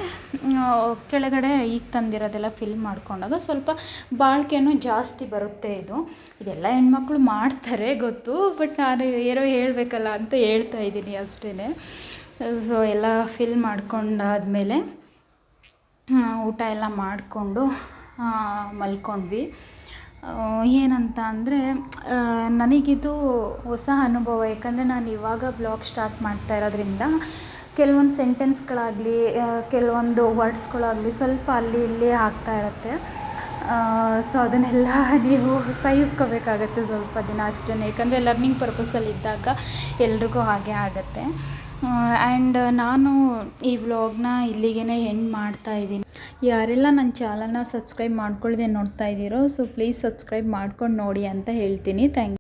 ಕೆಳಗಡೆ ಈಗ ತಂದಿರೋದೆಲ್ಲ ಫಿಲ್ ಮಾಡಿಕೊಂಡಾಗ ಸ್ವಲ್ಪ ಬಾಳಿಕೆನೂ ಜಾಸ್ತಿ ಬರುತ್ತೆ. ಇದೆಲ್ಲ ಹೆಣ್ಮಕ್ಳು ಮಾಡ್ತಾರೆ ಗೊತ್ತು, ಬಟ್ ನಾನು ಏನೋ ಹೇಳಬೇಕಲ್ಲ ಅಂತ ಹೇಳ್ತಾ ಇದ್ದೀನಿ ಅಷ್ಟೇ. ಸೊ ಎಲ್ಲ ಫಿಲ್ ಮಾಡ್ಕೊಂಡಾದಮೇಲೆ ಊಟ ಎಲ್ಲ ಮಾಡಿಕೊಂಡು ಮಲ್ಕೊಂಡ್ವಿ. ಏನಂತ ಅಂದರೆ ನನಗಿದು ಹೊಸ ಅನುಭವ. ಯಾಕಂದರೆ ನಾನು ಇವಾಗ ಬ್ಲಾಗ್ ಸ್ಟಾರ್ಟ್ ಮಾಡ್ತಾ ಇರೋದ್ರಿಂದ ಕೆಲವೊಂದು ಸೆಂಟೆನ್ಸ್ಗಳಾಗಲಿ ಕೆಲವೊಂದು ವರ್ಡ್ಸ್ಗಳಾಗಲಿ ಸ್ವಲ್ಪ ಅಲ್ಲಿ ಇಲ್ಲಿ ಆಗ್ತಾ ಇರುತ್ತೆ. ಸೊ ಅದನ್ನೆಲ್ಲ ನೀವು ಸಹಿಸ್ಕೋಬೇಕಾಗತ್ತೆ ಸ್ವಲ್ಪ ದಿನ ಅಷ್ಟೇ. ಯಾಕಂದರೆ ಲರ್ನಿಂಗ್ ಪರ್ಪಸಲ್ಲಿ ಇದ್ದಾಗ ಎಲ್ರಿಗೂ ಹಾಗೆ ಆಗುತ್ತೆ. ಆ್ಯಂಡ್ ನಾನು ಈ ವ್ಲಾಗ್ನ ಇಲ್ಲಿಗೆ ಎಂಡ್ ಮಾಡ್ತಾಯಿದ್ದೀನಿ. ಯಾರೆಲ್ಲ ನನ್ನ ಚಾನಲ್ನ ಸಬ್ಸ್ಕ್ರೈಬ್ ಮಾಡ್ಕೊಳ್ಳದೆ ನೋಡ್ತಾ ಇದ್ದೀರೋ ಸೊ ಪ್ಲೀಸ್ ಸಬ್ಸ್ಕ್ರೈಬ್ ಮಾಡ್ಕೊಂಡು ನೋಡಿ ಅಂತ ಹೇಳ್ತೀನಿ. Thank you.